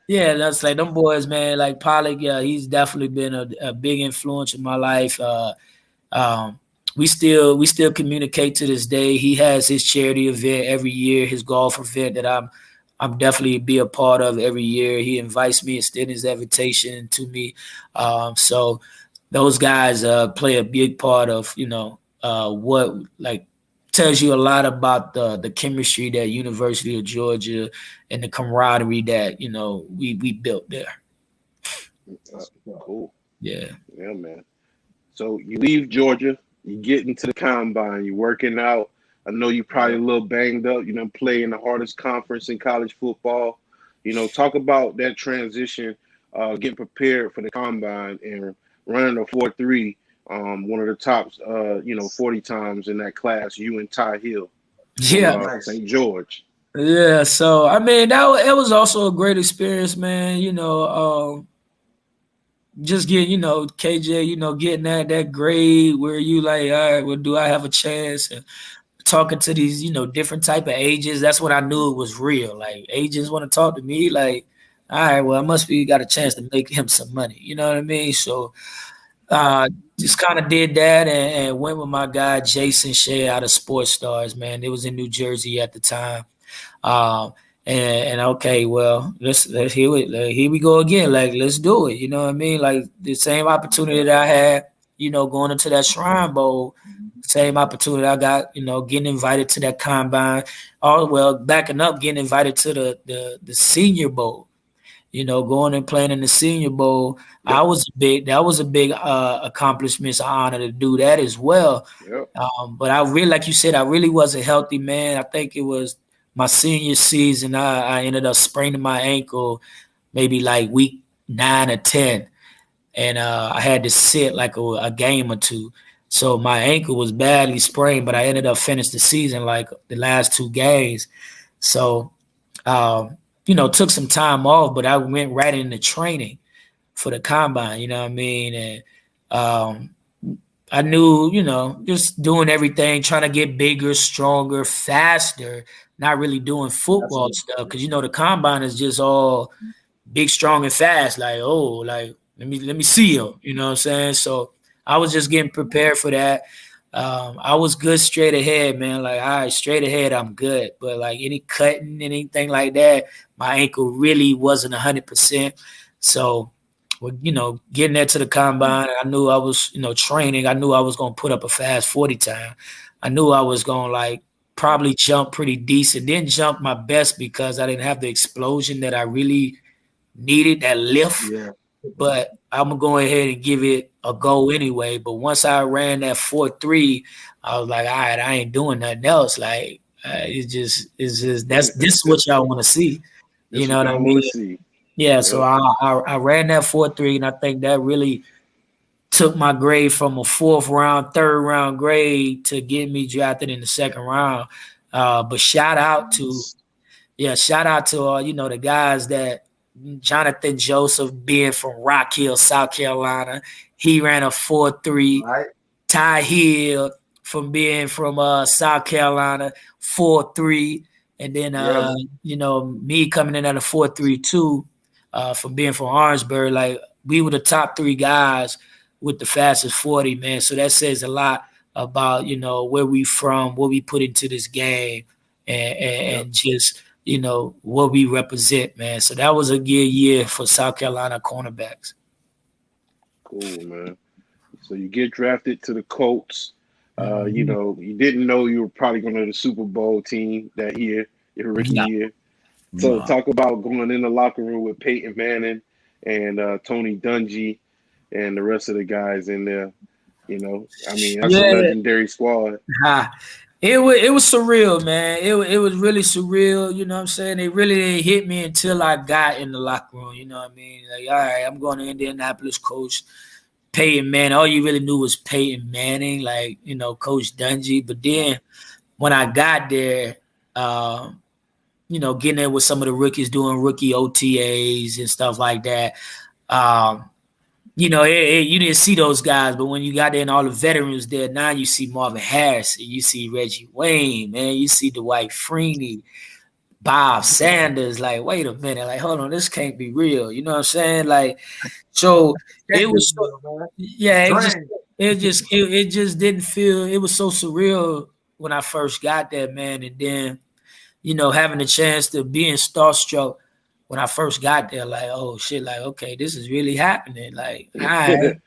yeah, that's like them boys, man. Like Pollock, yeah, he's definitely been a big influence in my life. We still communicate to this day. He has his charity event every year, his golf event that I'm definitely be a part of every year. He invites me, extends his invitation to me. So those guys play a big part of, what like tells you a lot about the chemistry that University of Georgia and the camaraderie that, we built there. Cool. Yeah. Yeah, man. So you leave Georgia, you get into the combine, you're working out. I know you're probably a little banged up. You know, play in the hardest conference in college football. Talk about that transition, getting prepared for the combine and running a 4.3, one of the tops, 40 times in that class, you and Ty Hill. Yeah. St. George. Yeah. So, I mean, it was also a great experience, man. Just getting, KJ, getting that grade where you like, all right, well, do I have a chance? And talking to these, different type of agents. That's when I knew it was real. Like agents want to talk to me like, all right, well, I must be got a chance to make him some money. You know what I mean? So just kind of did that and went with my guy, Jason Shea out of Sports Stars, man. It was in New Jersey at the time. And okay, well, let's here we go again. Like, let's do it. You know what I mean? Like the same opportunity that I had, going into that Shrine Bowl, same opportunity I got, getting invited to that combine. Backing up, getting invited to the Senior Bowl. Going and playing in the Senior Bowl. Yep. That was a big accomplishment, an honor to do that as well. Yep. But I really, like you said, I really wasn't healthy, man. I think it was my senior season. I ended up spraining my ankle maybe like week 9 or 10. And I had to sit like a game or two. So my ankle was badly sprained, but I ended up finishing the season like the last 2 games. So, took some time off, but I went right into training for the combine, you know what I mean? And I knew, just doing everything, trying to get bigger, stronger, faster, not really doing football stuff. Because, the combine is just all big, strong, and fast. Like, let me see you. You know what I'm saying? So I was just getting prepared for that. I was good straight ahead, man. Like, all right, straight ahead, I'm good. But like any cutting, anything like that, my ankle really wasn't 100%. So, getting there to the combine, I knew I was, training. I knew I was going to put up a fast 40 time. I knew I was going to like probably jump pretty decent. Didn't jump my best because I didn't have the explosion that I really needed, that lift. Yeah. But I'm going to go ahead and give it a go anyway. But once I ran that 4.3, I was like, all right, I ain't doing nothing else. Like, this is what y'all want to see. You know what I mean? Yeah, so I ran that 4.3, and I think that really took my grade from a 4th round, 3rd round grade to get me drafted in the 2nd round. But shout out to the guys that Jonathan Joseph being from Rock Hill, South Carolina. He ran a 4.3. Right. Ty Hill from being from South Carolina, 4.3. And then, me coming in at a 4.3 too, from being from Orangeburg. Like, we were the top 3 guys with the fastest 40, man. So that says a lot about, where we from, what we put into this game, and just, what we represent, man. So that was a good year for South Carolina cornerbacks. Cool, man. So you get drafted to the Colts. You didn't know you were probably going to the Super Bowl team that year, your rookie year. So talk about going in the locker room with Peyton Manning and Tony Dungy and the rest of the guys in there. That's a legendary squad. It was surreal, man. It was really surreal. You know what I'm saying? They really didn't hit me until I got in the locker room. You know what I mean? Like, all right, I'm going to Indianapolis, Coach Peyton Manning. All you really knew was Peyton Manning, like, you know, Coach Dungy. But then when I got there, you know, getting there with some of the rookies doing rookie OTAs and stuff like that. You know, you didn't see those guys, but when you got there and all the veterans there, now you see Marvin Harrison, you see Reggie Wayne, man, you see Dwight Freeney, Bob Sanders. Like, wait a minute, like, hold on, this can't be real. You know what I'm saying? Like, so it was, yeah, it just didn't feel. It was so surreal when I first got there, man, and then, you know, having the chance to be in starstruck. When I first got there, like, oh shit, like, okay, this is really happening. Like, all right.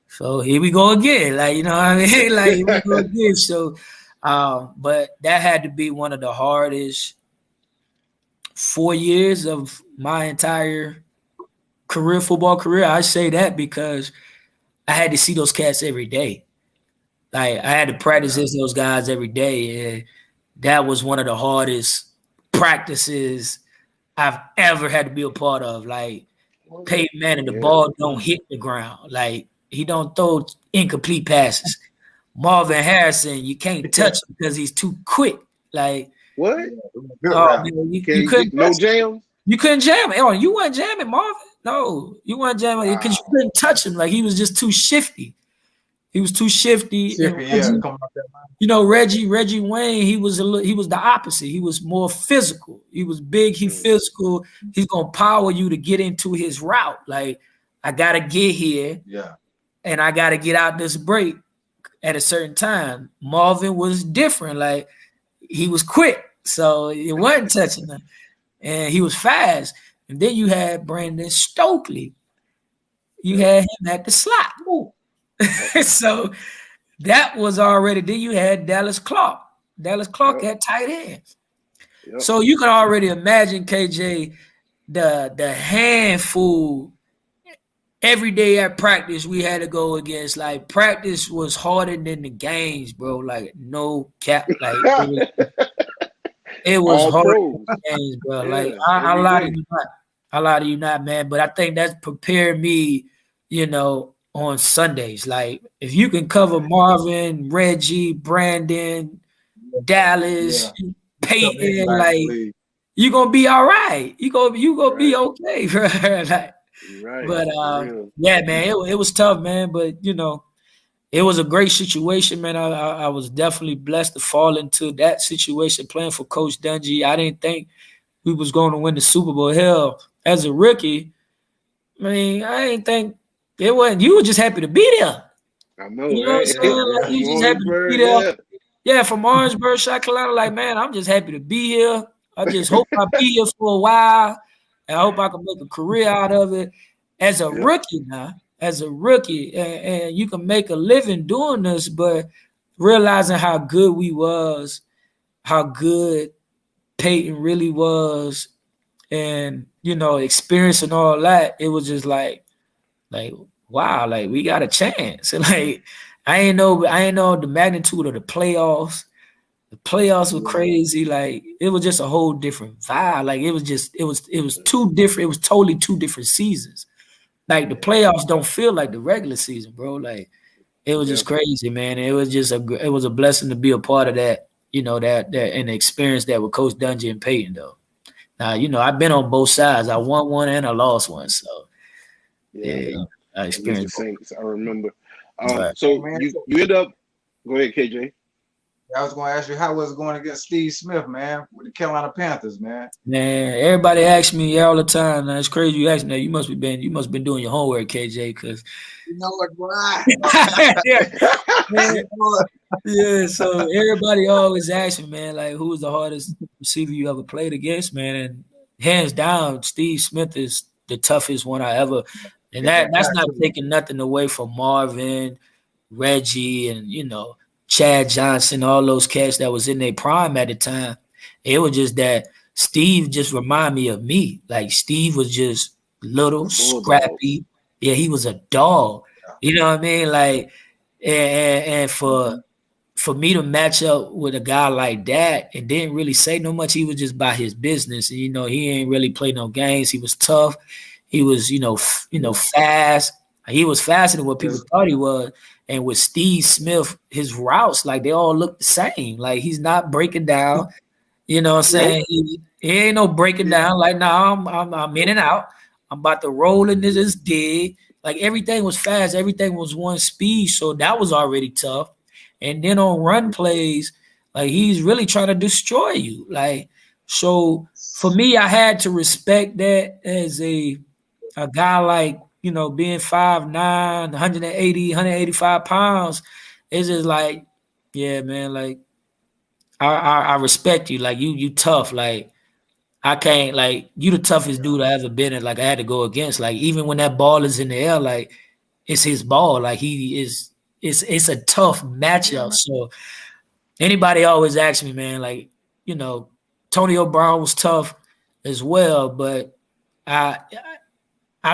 So here we go again. Like, you know what I mean? Like, here we go again. So, but that had to be one of the hardest 4 years of my entire football career. I say that because I had to see those cats every day. Like, I had to practice those guys every day. And that was one of the hardest practices I've ever had to be a part of. Like, Peyton Manning, the ball don't hit the ground. Like, he don't throw incomplete passes. Marvin Harrison, you can't touch him because he's too quick. Like, what? Man, you couldn't no jam. You couldn't jam it. Oh, you weren't jamming Marvin. No, you weren't jamming because you couldn't touch him. Like, he was just too shifty. He was too shifty. You know, Reggie Wayne, he was the opposite. He was more physical. He was big, physical. He's gonna power you to get into his route. Like, I gotta get here, and I gotta get out this break at a certain time. Marvin was different. Like, he was quick, so it wasn't touching him, and he was fast. And then you had Brandon Stokely. You had him at the slot. So that was already. Then you had Dallas Clark. Dallas Clark had tight ends. So you can already imagine, KJ, the handful every day at practice we had to go against. Like, practice was harder than the games, bro. Like, no cap. Like, it was harder than the games, bro. Like, I lie to you not, man. But I think that's prepared me, you know, on Sundays. Like, if you can cover Marvin, Reggie, Brandon, Dallas, Peyton, like, you're gonna be all right. You gonna be okay, bro. Like, but yeah, man, it was tough, man. But, you know, it was a great situation, man. I was definitely blessed to fall into that situation playing for Coach Dungy. I didn't think we was going to win the Super Bowl. Hell, as a rookie, I mean, I didn't think it wasn't. You were just happy to be there. I know, you know what I'm saying? Like, you just happy to be there. Yeah, from Orangeburg, South Carolina. Like, man, I'm just happy to be here. I just hope I be here for a while. And I hope I can make a career out of it. As a rookie now, and you can make a living doing this, but realizing how good we was, how good Peyton really was, and, you know, experiencing all that, it was just like, wow, like, we got a chance. And, like, I ain't know the magnitude of the playoffs. The playoffs were crazy. Like, it was just a whole different vibe. Like, it was too different. It was totally two different seasons. Like, the playoffs don't feel like the regular season, bro. Like, it was just crazy, man. It was just it was a blessing to be a part of that, you know, that and experience that with Coach Dungy and Peyton, though. Now, you know, I've been on both sides. I won one and I lost one. So, yeah, I experienced both. I remember. So you end up – go ahead, KJ. I was going to ask you, how was it going against Steve Smith, man, with the Carolina Panthers, man? Man, everybody asks me all the time. Now, it's crazy you ask me that. You must have been doing your homework, KJ, because you know what, why? Yeah, so everybody always asks me, man, like, who was the hardest receiver you ever played against, man? And hands down, Steve Smith is the toughest one I ever. And that's not taking nothing away from Marvin, Reggie, and, you know, Chad Johnson, all those cats that was in their prime at the time. It was just that Steve just reminded me of me. Like, Steve was just little, scrappy. Yeah, he was a dog. You know what I mean? Like, and for for me to match up with a guy like that and didn't really say no much, he was just about his business. And, he ain't really play no games. He was tough. He was, fast. He was faster than what people thought he was. And with Steve Smith, his routes, like they all look the same. Like he's not breaking down. You know what I'm saying? He ain't no breaking down. Like, I'm in and out. I'm about to roll in this dig. Like everything was fast. Everything was one speed. So that was already tough. And then on run plays, like he's really trying to destroy you. Like, so for me, I had to respect that as a guy like, being 5'9", 180, 185 pounds. It's just like, yeah, man, like I respect you. Like you tough. Like I can't, like you the toughest dude I ever been in. Like I had to go against. Like even when that ball is in the air, like it's his ball. Like he is. It's a tough matchup. So anybody always asks me, man, like, Antonio Brown was tough as well, but I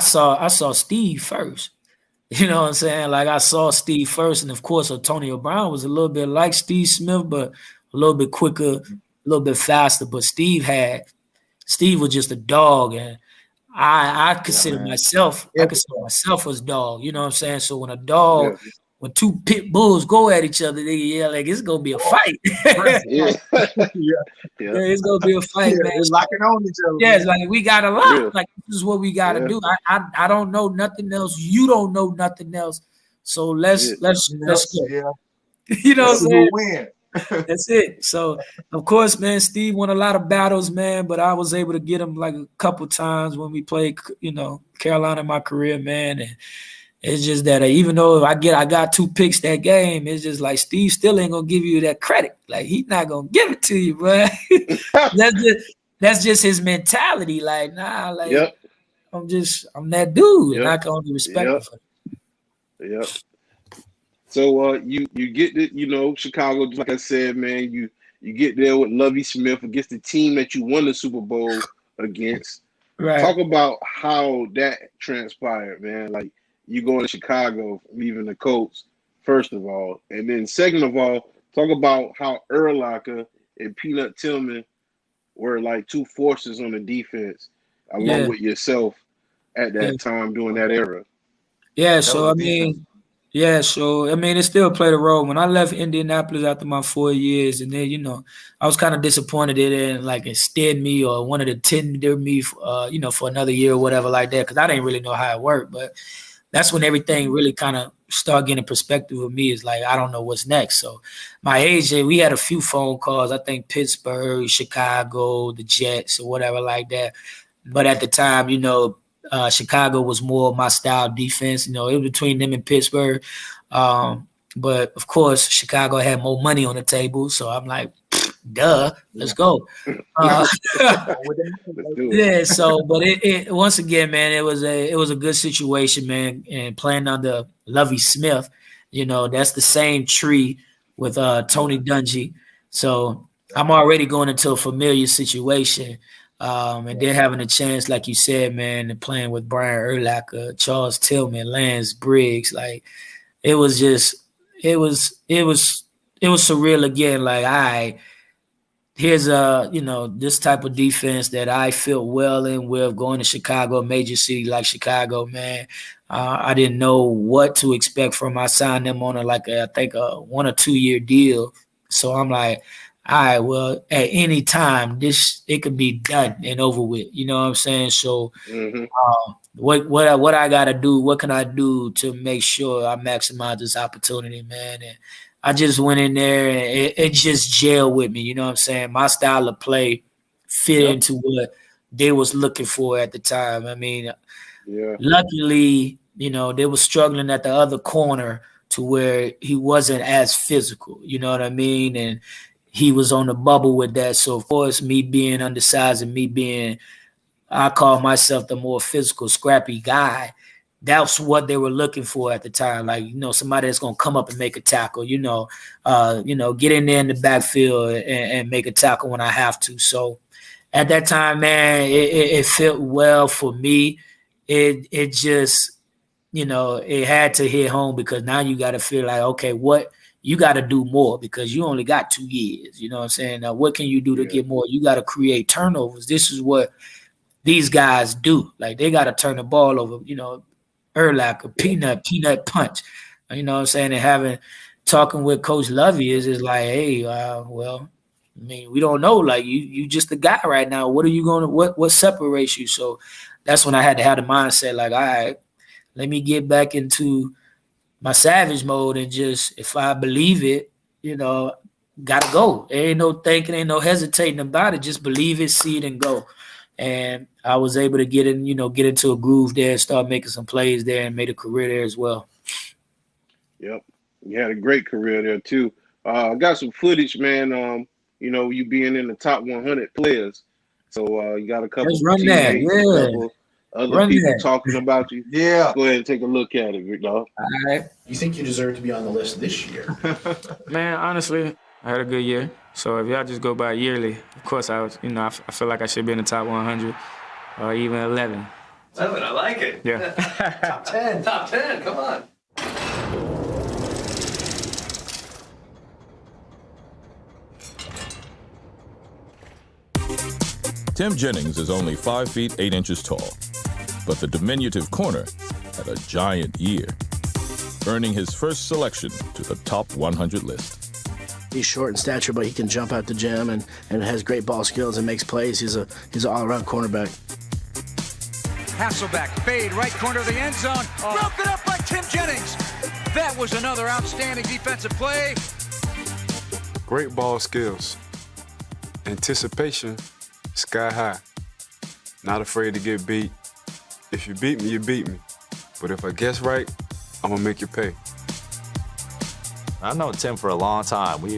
saw Steve first. You know what I'm saying? Like I saw Steve first, and of course Antonio Brown was a little bit like Steve Smith, but a little bit quicker, a little bit faster. But Steve was just a dog, and I consider myself as a dog. You know what I'm saying? So when two pit bulls go at each other, they like it's gonna be a fight. Yeah. It's gonna be a fight, man. It's locking on each other. Yeah, it's like we got a lot. Like this is what we gotta do. I don't know nothing else. You don't know nothing else. So let's go. Yeah. You know what I'm saying? Win. That's it. So of course, man, Steve won a lot of battles, man. But I was able to get him like a couple times when we played, Carolina in my career, man. And it's just that even though I got 2 picks that game, it's just like Steve still ain't gonna give you that credit. Like he's not gonna give it to you, bro. that's just his mentality. Like, nah, like I'm that dude, and I can only respect him for that. Yep. So you get the, Chicago, just like I said, man, you get there with Lovie Smith against the team that you won the Super Bowl against. Right. Talk about how that transpired, man. Like you going to Chicago, leaving the Colts, first of all. And then second of all, talk about how Urlacher and Peanut Tillman were like 2 forces on the defense, along with yourself at that time during that era. Yeah, so I mean, it still played a role. When I left Indianapolis after my 4 years, and then, I was kind of disappointed it didn't like extend me or wanted to tender me, for another year or whatever like that, because I didn't really know how it worked. But that's when everything really kind of started getting perspective with me. Is like, I don't know what's next. So my agent, we had a few phone calls, I think Pittsburgh, Chicago, the Jets or whatever like that. But at the time, Chicago was more my style defense. It was between them and Pittsburgh. But of course, Chicago had more money on the table. So I'm like, duh, let's go. Yeah. So, but it once again, man, it was a good situation, man. And playing under Lovie Smith, that's the same tree with Tony Dungy. So I'm already going into a familiar situation. And then having a chance, like you said, man, and playing with Brian Urlacher, Charles Tillman, Lance Briggs, like it was surreal again. Like, here's this type of defense that I feel well in with, going to Chicago, a major city like Chicago, man. I didn't know what to expect from. I signed them on I think a 1 or 2 year deal. So I'm like, all right, well, at any time, it could be done and over with. You know what I'm saying? So what I got to do, what can I do to make sure I maximize this opportunity, man? And I just went in there and it just gelled with me. You know what I'm saying? My style of play fit into what they was looking for at the time. I mean, luckily, they were struggling at the other corner to where he wasn't as physical. You know what I mean? And he was on the bubble with that. So, of course, me being undersized and I call myself the more physical, scrappy guy. That's what they were looking for at the time. Like, somebody that's going to come up and make a tackle, get in there in the backfield and make a tackle when I have to. So at that time, man, it fit well for me. It just it had to hit home because now you got to feel like, okay, what you got to do more because you only got 2 years. You know what I'm saying? Now, what can you do to get more? You got to create turnovers. This is what these guys do. Like, they got to turn the ball over, Urlacher, peanut punch. You know what I'm saying? And talking with Coach Lovey is like, hey, well, I mean, we don't know. Like, you just the guy right now. What are you going to, what separates you? So that's when I had to have the mindset like, all right, let me get back into my savage mode and just, if I believe it, gotta go. There ain't no thinking, ain't no hesitating about it. Just believe it, see it, and go. And I was able to get into a groove there, start making some plays there, and made a career there as well. Yep, you had a great career there too. I got some footage, man. You being in the top 100 players. So you got a couple teammates, a couple other people talking about you. Yeah. Go ahead and take a look at it, dog. All right. You think you deserve to be on the list this year? Man, honestly, I had a good year. So if y'all just go by yearly, of course I feel like I should be in the top 100 or even 11. Love it, I like it. Yeah. Top 10. Top 10, come on. Tim Jennings is only 5 feet 8 inches tall, but the diminutive corner had a giant year, earning his first selection to the top 100 list. He's short in stature, but he can jump out the gym and has great ball skills and makes plays. He's an all-around cornerback. Hasselbeck, fade, right corner of the end zone. Broken up by Tim Jennings. That was another outstanding defensive play. Great ball skills. Anticipation, sky high. Not afraid to get beat. If you beat me, you beat me. But if I guess right, I'm gonna make you pay. I've known Tim for a long time. We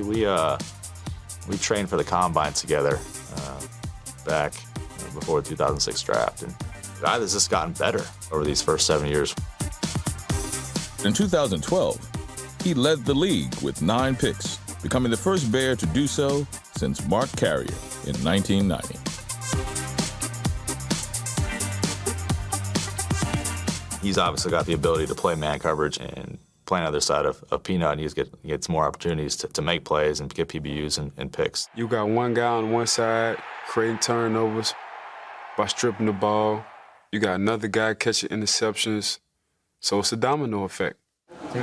trained for the combine together back before the 2006 draft, and the guy has just gotten better over these first 7 years. In 2012, he led the league with 9 picks, becoming the first Bear to do so since Mark Carrier in 1990. He's obviously got the ability to play man coverage and play on the other side of Peanut, and he gets more opportunities to make plays and get PBUs and picks. You got one guy on one side creating turnovers by stripping the ball. You got another guy catching interceptions. So it's a domino effect.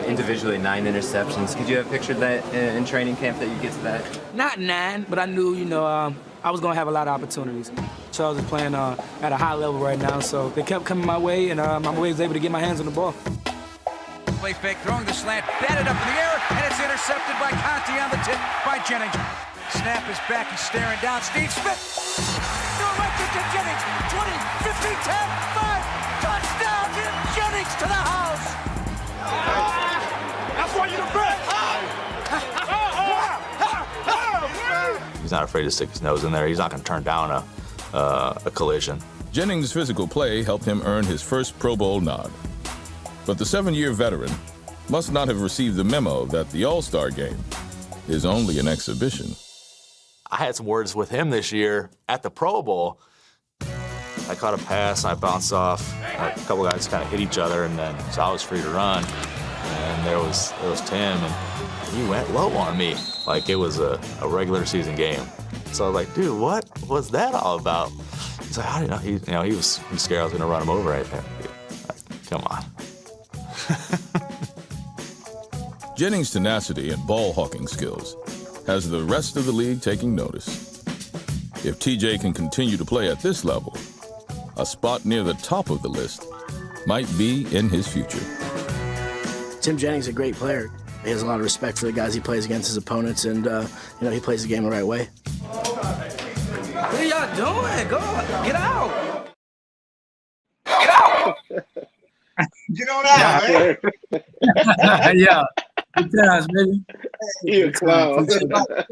Individually, 9 interceptions. Could you have pictured that in training camp that you get to that? Not 9, but I knew, I was going to have a lot of opportunities. Charles is playing at a high level right now, so they kept coming my way, and I was able to get my hands on the ball. Play fake, throwing the slant, batted up in the air, and it's intercepted by Conti on the tip by Jennings. Snap is back, he's staring down. Steve Smith. Throw right to Jennings. 20, 15, 10, 5. Touchdown, Jennings to the house. That's why you're the best. He's not afraid to stick his nose in there. He's not going to turn down a collision. Jennings' physical play helped him earn his first Pro Bowl nod. But the 7-year veteran must not have received the memo that the All-Star game is only an exhibition. I had some words with him this year at the Pro Bowl. I caught a pass, and I bounced off. A couple guys kind of hit each other, and then so I was free to run. And there was Tim, and he went low on me like it was a regular season game. So I was like, dude, what was that all about? He's like, I don't know. He was scared I was going to run him over right there. Come on. Jennings' tenacity and ball hawking skills has the rest of the league taking notice. If TJ can continue to play at this level, a spot near the top of the list might be in his future. Tim Jennings is a great player. He has a lot of respect for the guys he plays against, his opponents, and he plays the game the right way. What are y'all doing? Go, get out. Get on out, man. Yeah. Good times, baby. He a clown. He's not that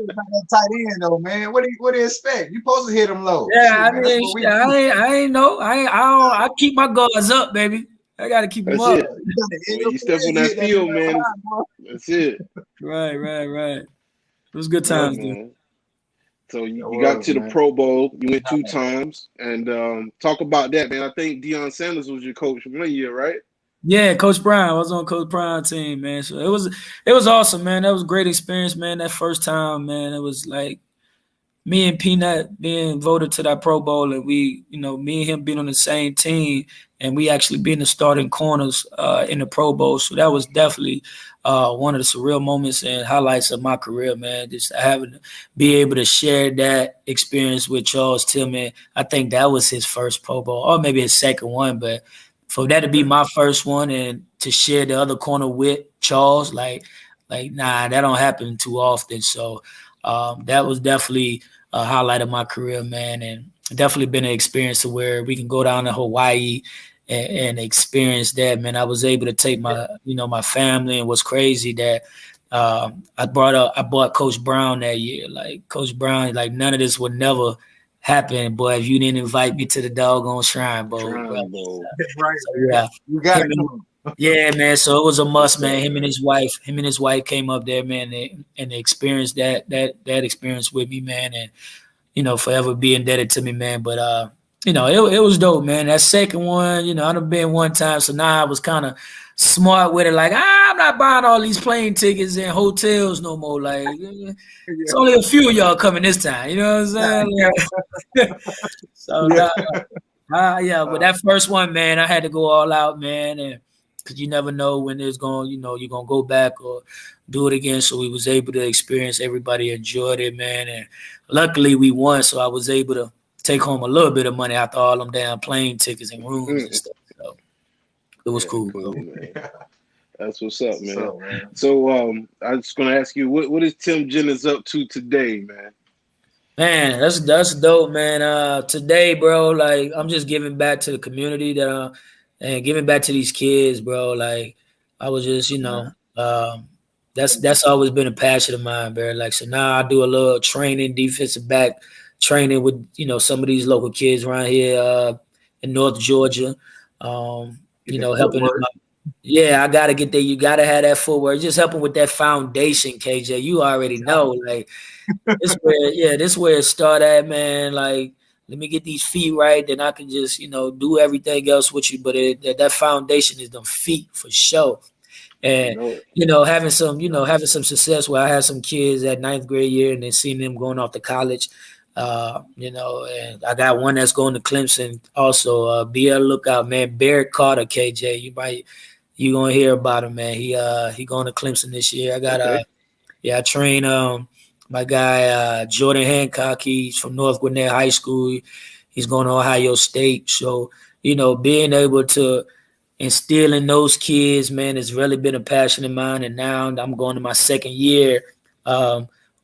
tight end though, man. What do you expect? You supposed to hit him low. Yeah, I ain't know. I keep my guards up, baby. I gotta keep them up. You step on that field, man. That's it. Right. It was good times, dude. So you got to the Pro Bowl. You went 2 times, and talk about that, man. I think Deion Sanders was your coach 1 year, right? Yeah, Coach Brown. I was on Coach Brown's team, man. So it was awesome, man. That was a great experience, man. That first time, man, it was like me and Peanut being voted to that Pro Bowl, and we, me and him being on the same team, and we actually being the starting corners in the Pro Bowl. So that was definitely one of the surreal moments and highlights of my career, man. Just having to be able to share that experience with Charles Tillman. I think that was his first Pro Bowl, or maybe his second one, but for that to be my first one and to share the other corner with Charles, like nah, that don't happen too often. So that was definitely a highlight of my career, man, and definitely been an experience to where we can go down to Hawaii and experience that, man. I was able to take my family, and what's crazy that I bought Coach Brown that year. Like Coach Brown, like none of this would never happen, boy, if you didn't invite me to the doggone Shrine Bowl. Right. So, yeah. You got it. Yeah, man. So it was a must, man. Him and his wife came up there, man, and they experienced that experience with me, man, and forever be indebted to me, man. But it was dope, man. That second one, I've been one time, so now I was kind of smart with it. Like, I'm not buying all these plane tickets and hotels no more. Like, it's only a few of y'all coming this time. You know what I'm saying? So, but that first one, man, I had to go all out, man, and because you never know when it's going, you're going to go back or do it again. So we was able to experience, everybody enjoyed it, man. And luckily we won. So I was able to take home a little bit of money after all them damn plane tickets and rooms and stuff. So it was cool. Man. That's what's up, man. So I was going to ask you, what is Tim Jennings up to today, man? Man, that's dope, man. Today, bro, like I'm just giving back to the community and giving back to these kids, bro. Like I was just, that's always been a passion of mine, bro. Like, so now I do a little training, defensive back training with, some of these local kids around here in North Georgia. Helping them out. Yeah, I gotta get there. You gotta have that footwork. Just helping with that foundation, KJ. You already know, like this where it started at, man. Like, let me get these feet right, then I can just, do everything else with you. But that foundation is them feet for sure. And having some success where I had some kids at 9th grade year and then seeing them going off to college. And I got one that's going to Clemson also. Be on the lookout, man. Barrett Carter, KJ. You gonna hear about him, man. He going to Clemson this year. I got I train my guy Jordan Hancock. He's from North Gwinnett High School. He's going to Ohio State. So being able to instill in those kids, man, has really been a passion of mine. And now I'm going to my second year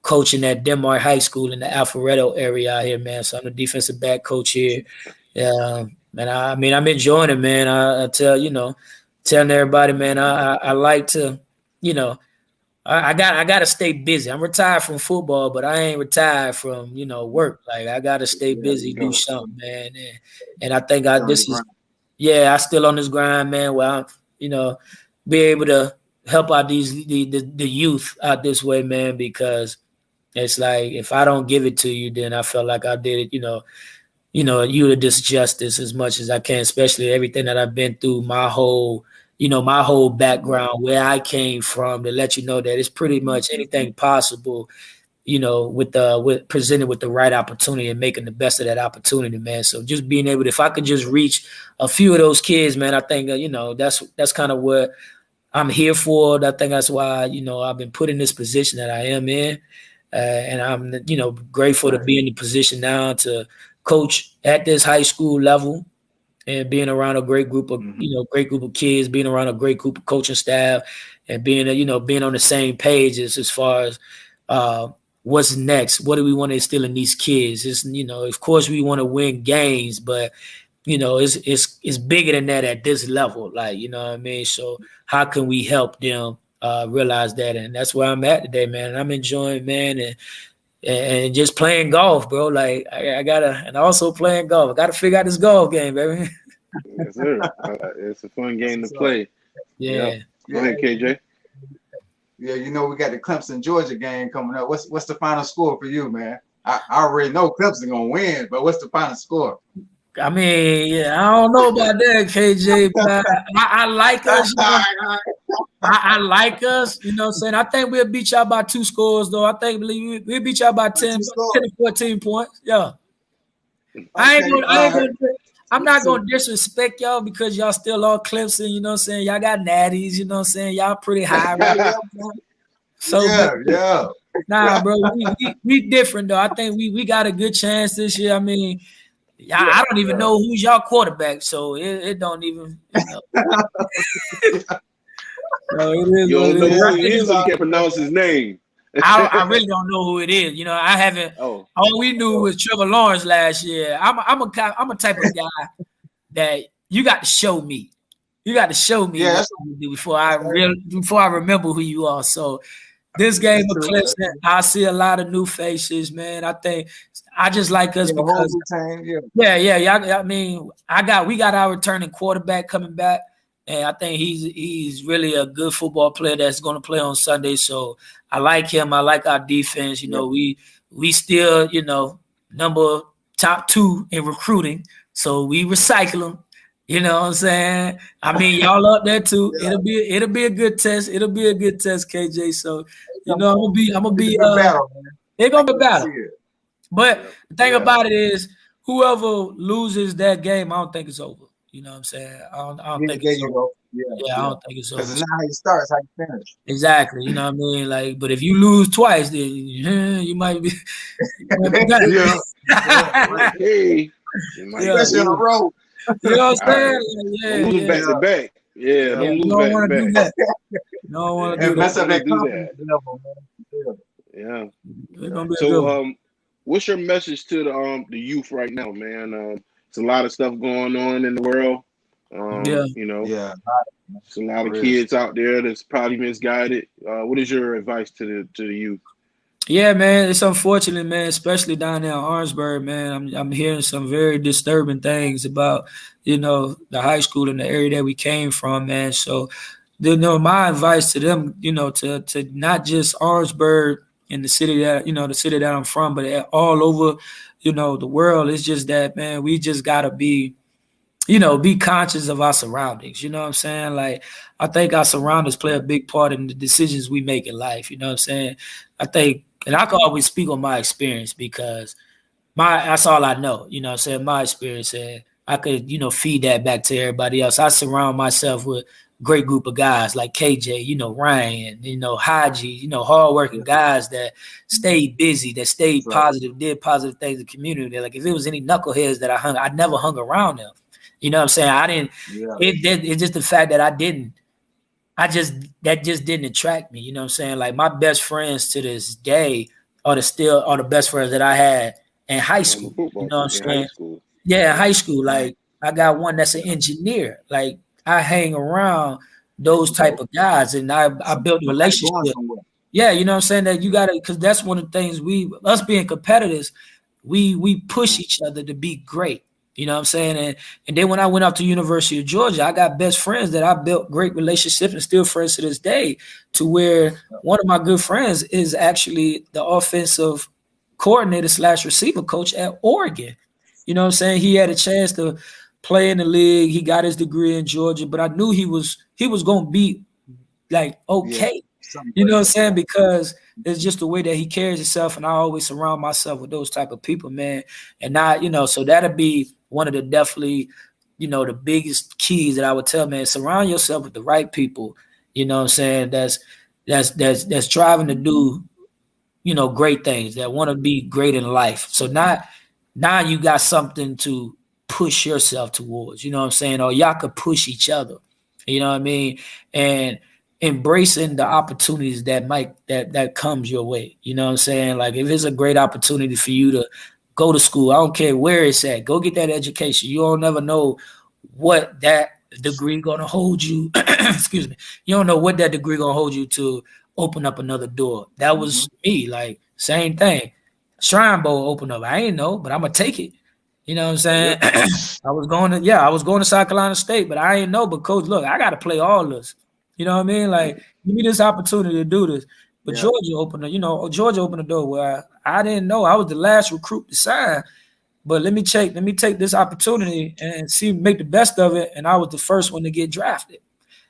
coaching at Denmark High School in the Alpharetta area out here, man. So I'm the defensive back coach here. And I'm enjoying it, man. I telling everybody, man, I like to, I got to stay busy. I'm retired from football, but I ain't retired from, work. Like I got to stay busy, do something, man. And I think I still on this grind, man, where I'm, be able to help out the youth out this way, man, because it's like, if I don't give it to you, then I felt like I did it, you a disjustice as much as I can, especially everything that I've been through, my whole background, where I came from, to let you know that it's pretty much anything possible, with presented with the right opportunity and making the best of that opportunity, man. So just being able to, if I could just reach a few of those kids, man, I think, that's kind of what I'm here for. I think that's why, I've been put in this position that I am in. And I'm, grateful to be in the position now to coach at this high school level and being around a great group of, great group of kids, being around a great group of coaching staff and being on the same page as far as what's next. What do we want to instill in these kids? It's, of course we want to win games, but it's bigger than that at this level. Like, you know what I mean? So how can we help them realize that? And that's where I'm at today, man. And I'm enjoying, man, and just playing golf, bro. Like and also playing golf. I gotta figure out this golf game, baby. Yes, sir. It's a fun game to play. Yeah. Go ahead, KJ. Yeah, we got the Clemson Georgia game coming up. What's the final score for you, man? I already know Clemson gonna win, but what's the final score? I mean, yeah, I don't know about that, KJ, but I like us. You know, I like us. You know what I'm saying? I think we'll beat y'all by 2 scores, though. I think we'll beat y'all by 10 to 14 points. Yeah. Okay, I'm not gonna disrespect y'all because y'all still all Clemson, you know what I'm saying? Y'all got natties, you know what I'm saying? Y'all pretty high. Right? So yeah. Nah, bro, we different though. I think we got a good chance this year. I mean, I don't even know who's y'all quarterback, so it don't even. You know. So it is you don't know who he is, so you can't pronounce his name. I really don't know who it is. You know, I haven't. Oh. All we knew was Trevor Lawrence last year. I'm a type of guy that you got to show me. You got to show me what you do before I remember who you are. So this game of Clemson, I see a lot of new faces, man. I think I just like us because I mean, we got our returning quarterback coming back, and I think he's really a good football player that's going to play on Sunday. So I like him. I like our defense. You know, we still, you know, top 2 in recruiting. So we recycle them. You know what I'm saying? I mean, y'all up there too. It'll be a good test. It'll be a good test, KJ. So, you know, I'm gonna be it's gonna be a battle. But the thing about it is, whoever loses that game, I don't think it's over. You know what I'm saying? I don't think it's over. I don't think it's over. Because it's not how you start, it's how you finish. Exactly. You know what I mean? Like, but if you lose twice, then you might be. Hey, especially on the road. You know what I'm saying? Losing back to back. Yeah, you don't want to do that. You don't want to do that. Mess up that confidence level, man. Yeah. So, what's your message to the youth right now, man? It's a lot of stuff going on in the world. You know, there's a lot of kids out there that's probably misguided. What is your advice to the youth? Yeah, man, it's unfortunate, man, especially down there in Orangeburg, man. I'm hearing some very disturbing things about, you know, the high school in the area that we came from, man. So, you know, my advice to them, you know, to not just Orangeburg in the city that I'm from, but all over, you know, the world. It's just that, man, we just gotta be conscious of our surroundings. You know what I'm saying? Like, I think our surroundings play a big part in the decisions we make in life. You know what I'm saying? I think. And I can always speak on my experience because that's all I know. You know what I'm saying? My experience, and I could, you know, feed that back to everybody else. I surround myself with a great group of guys like KJ, you know, Ryan, you know, Haji, you know, hardworking guys that stayed busy, that stayed positive, did positive things in the community. Like, if it was any knuckleheads that I never hung around them. You know what I'm saying? I didn't. It's just the fact that that just didn't attract me. You know what I'm saying? Like, my best friends to this day are the best friends that I had in high school. You know what I'm saying? Yeah, in high school. Like, I got one that's an engineer. Like, I hang around those type of guys, and I built a relationship. Yeah, you know what I'm saying? That you gotta, because that's one of the things us being competitors, we push each other to be great. You know what I'm saying? And then when I went out to University of Georgia, I got best friends that I built great relationships and still friends to this day, to where one of my good friends is actually the offensive coordinator / receiver coach at Oregon. You know what I'm saying? He had a chance to play in the league. He got his degree in Georgia, but I knew he was going to be like, okay. You know what I'm saying? Because it's just the way that he carries himself, and I always surround myself with those type of people, man. And not, you know, so that'll be one of the definitely, you know, the biggest keys that I would tell, man. Surround yourself with the right people. You know what I'm saying? That's striving to do, you know, great things, that want to be great in life. So now you got something to push yourself towards. You know what I'm saying? Or y'all could push each other. You know what I mean? And embracing the opportunities that comes your way. You know what I'm saying? Like, if it's a great opportunity for you to go to school, I don't care where it's at, go get that education. You don't never know what that degree gonna hold you. Excuse me. You don't know what that degree gonna hold you to open up another door. That was me. Like, same thing. Shrine Bowl open up. I ain't know, but I'm gonna take it. You know what I'm saying? I was going to South Carolina State, but I ain't know. But coach, look, I got to play all this. You know what I mean? Like, give me this opportunity to do this. But Georgia opened the door where I didn't know. I was the last recruit to sign, but let me take this opportunity and make the best of it. And I was the first one to get drafted.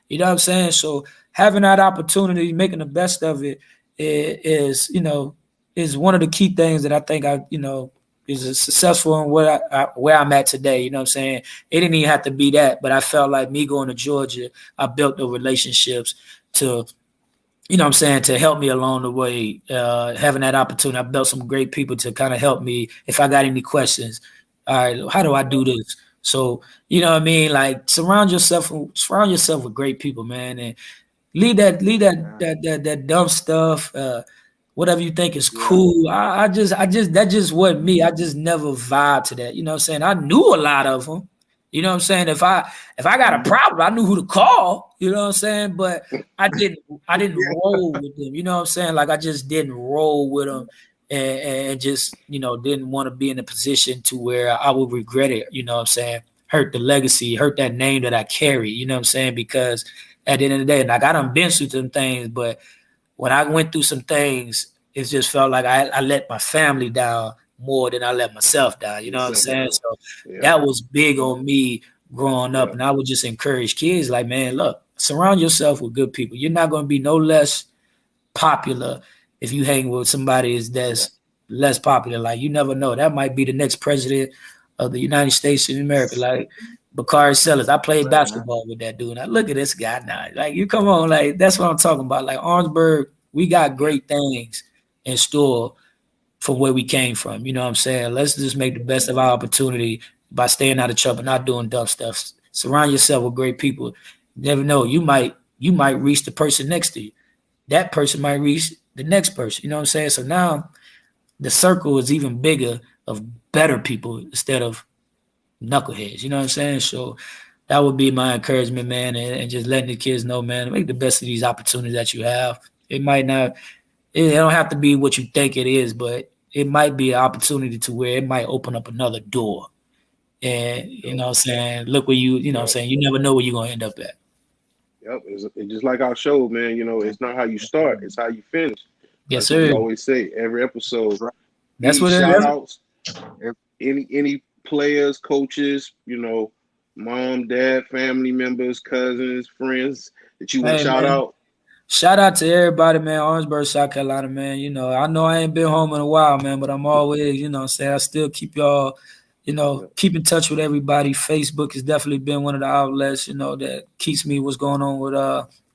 You know what I'm saying? So having that opportunity, making the best of it is one of the key things that I think is successful in where I'm at today. You know what I'm saying? It didn't even have to be that, but I felt like me going to Georgia, I built the relationships to, you know what I'm saying, to help me along the way, having that opportunity. I built some great people to kind of help me if I got any questions. All right, how do I do this? So, you know what I mean? Like surround yourself with great people, man, and leave that dumb stuff. Whatever you think is cool. I just that just wasn't me. I just never vibed to that. You know what I'm saying? I knew a lot of them. You know what I'm saying? If I got a problem, I knew who to call. You know what I'm saying? But I didn't roll with them. You know what I'm saying? Like I just didn't roll with them, and just didn't want to be in a position to where I would regret it. You know what I'm saying? Hurt the legacy, hurt that name that I carry. You know what I'm saying? Because at the end of the day, like I done been through some things, but when I went through some things, it just felt like I let my family down more than I let myself down. You know what I'm saying? So that was big on me growing up. And I would just encourage kids like, man, look, surround yourself with good people. You're not going to be no less popular if you hang with somebody that's less popular. Like you never know. That might be the next president of the United States of America. Like Bakari Sellers. I played basketball with that dude. Now look at this guy now. Like you come on, like that's what I'm talking about. Like Orangeburg, we got great things in store from where we came from. You know what I'm saying? Let's just make the best of our opportunity by staying out of trouble, not doing dumb stuff. Surround yourself with great people. You never know. You might reach the person next to you. That person might reach the next person. You know what I'm saying? So now the circle is even bigger of better people instead of knuckleheads. You know what I'm saying? So that would be my encouragement, man, and just letting the kids know, man, make the best of these opportunities that you have. It don't have to be what you think it is, but it might be an opportunity to where it might open up another door. And, you know what I'm saying, look where you know what I'm saying, you never know where you're going to end up at. Yep. It's just like our show, man, it's not how you start, it's how you finish. Yes, That's sir. what we always say, every episode. That's what it is. Shout-outs, any players, coaches, mom, dad, family members, cousins, friends that you want to shout out. Shout out to everybody, man. Orangeburg, South Carolina, man. I know I ain't been home in a while, man, but I'm always, what I'm saying, I still keep y'all, keep in touch with everybody. Facebook has definitely been one of the outlets, that keeps me what's going on with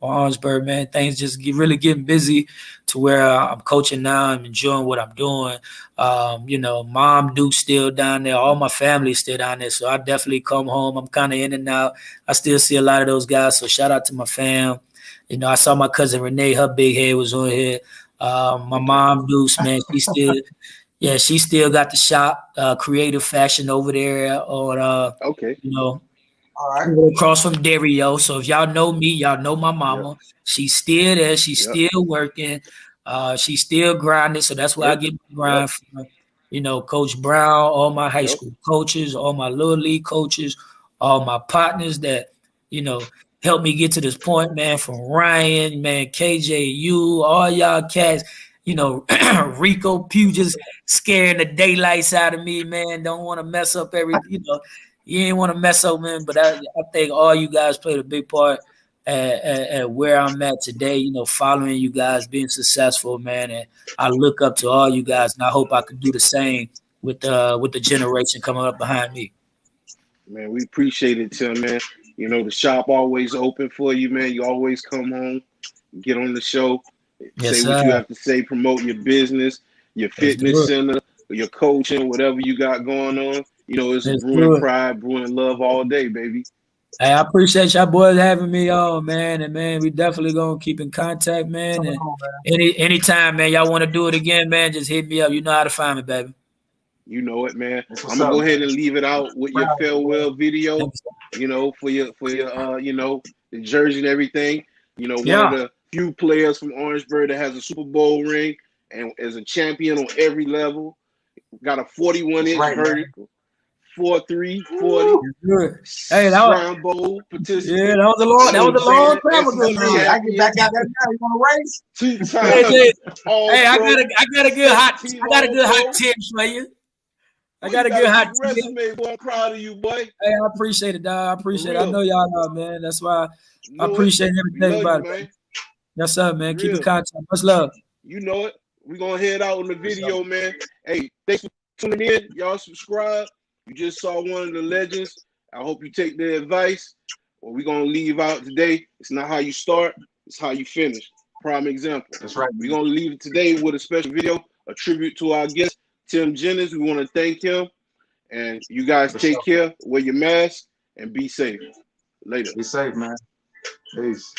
Orangeburg, man. Things just really getting busy to where I'm coaching now. I'm enjoying what I'm doing. Mom Duke's still down there. All my family's still down there. So I definitely come home. I'm kind of in and out. I still see a lot of those guys. So shout out to my fam. I saw my cousin Renee, her big head was on here. My mom, Deuce, man, she still got the shop, Creative Fashion over there on, all right, across from Dario. So if y'all know me, y'all know my mama. Yep. She's still there. She's still working. She's still grinding. So that's where I get my grind from. Coach Brown, all my high school coaches, all my little league coaches, all my partners that, helped me get to this point, man, from Ryan, man, KJ, you, all y'all cats, Rico Pugh just scaring the daylights out of me, man. Don't want to mess up you ain't want to mess up, man. But I think all you guys played a big part at where I'm at today, following you guys, being successful, man. And I look up to all you guys, and I hope I could do the same with the generation coming up behind me. Man, we appreciate it, Tim, man. The shop always open for you, man. You always come home, get on the show, say what you have to say, promote your business, your fitness center, your coaching, whatever you got going on. It's brewing pride, brewing love all day, baby. Hey, I appreciate y'all boys having me on, man. And, man, we definitely going to keep in contact, man. And anytime, man, y'all want to do it again, man, just hit me up. You know how to find me, baby. You know it, man. I'm gonna go ahead and leave it out with your farewell video. For your the jersey and everything. One of the few players from Orangeburg that has a Super Bowl ring and is a champion on every level. Got a 41-inch vertical, 4.3, 40. Hey, that was Bowl participant. Yeah, that was a long time ago. I get back out there now. You want to race? 2 times. Hey, I got a good hot tip for you. I got a good hot resume, boy. I'm proud of you, boy. Hey, I appreciate it, dog. I appreciate it. I know y'all know, man. That's why I appreciate everything about it, man. Yes, sir, man. Keep it content. Much love. You know it. We're going to head out on the video, man. Hey, thanks for tuning in. Y'all subscribe. You just saw one of the legends. I hope you take their advice. What we're going to leave out today, it's not how you start, it's how you finish. Prime example. That's right. We're going to leave it today with a special video, a tribute to our guest, Tim Jennings. We want to thank him. And you guys take care, wear your mask, and be safe. Later. Be safe, man. Peace.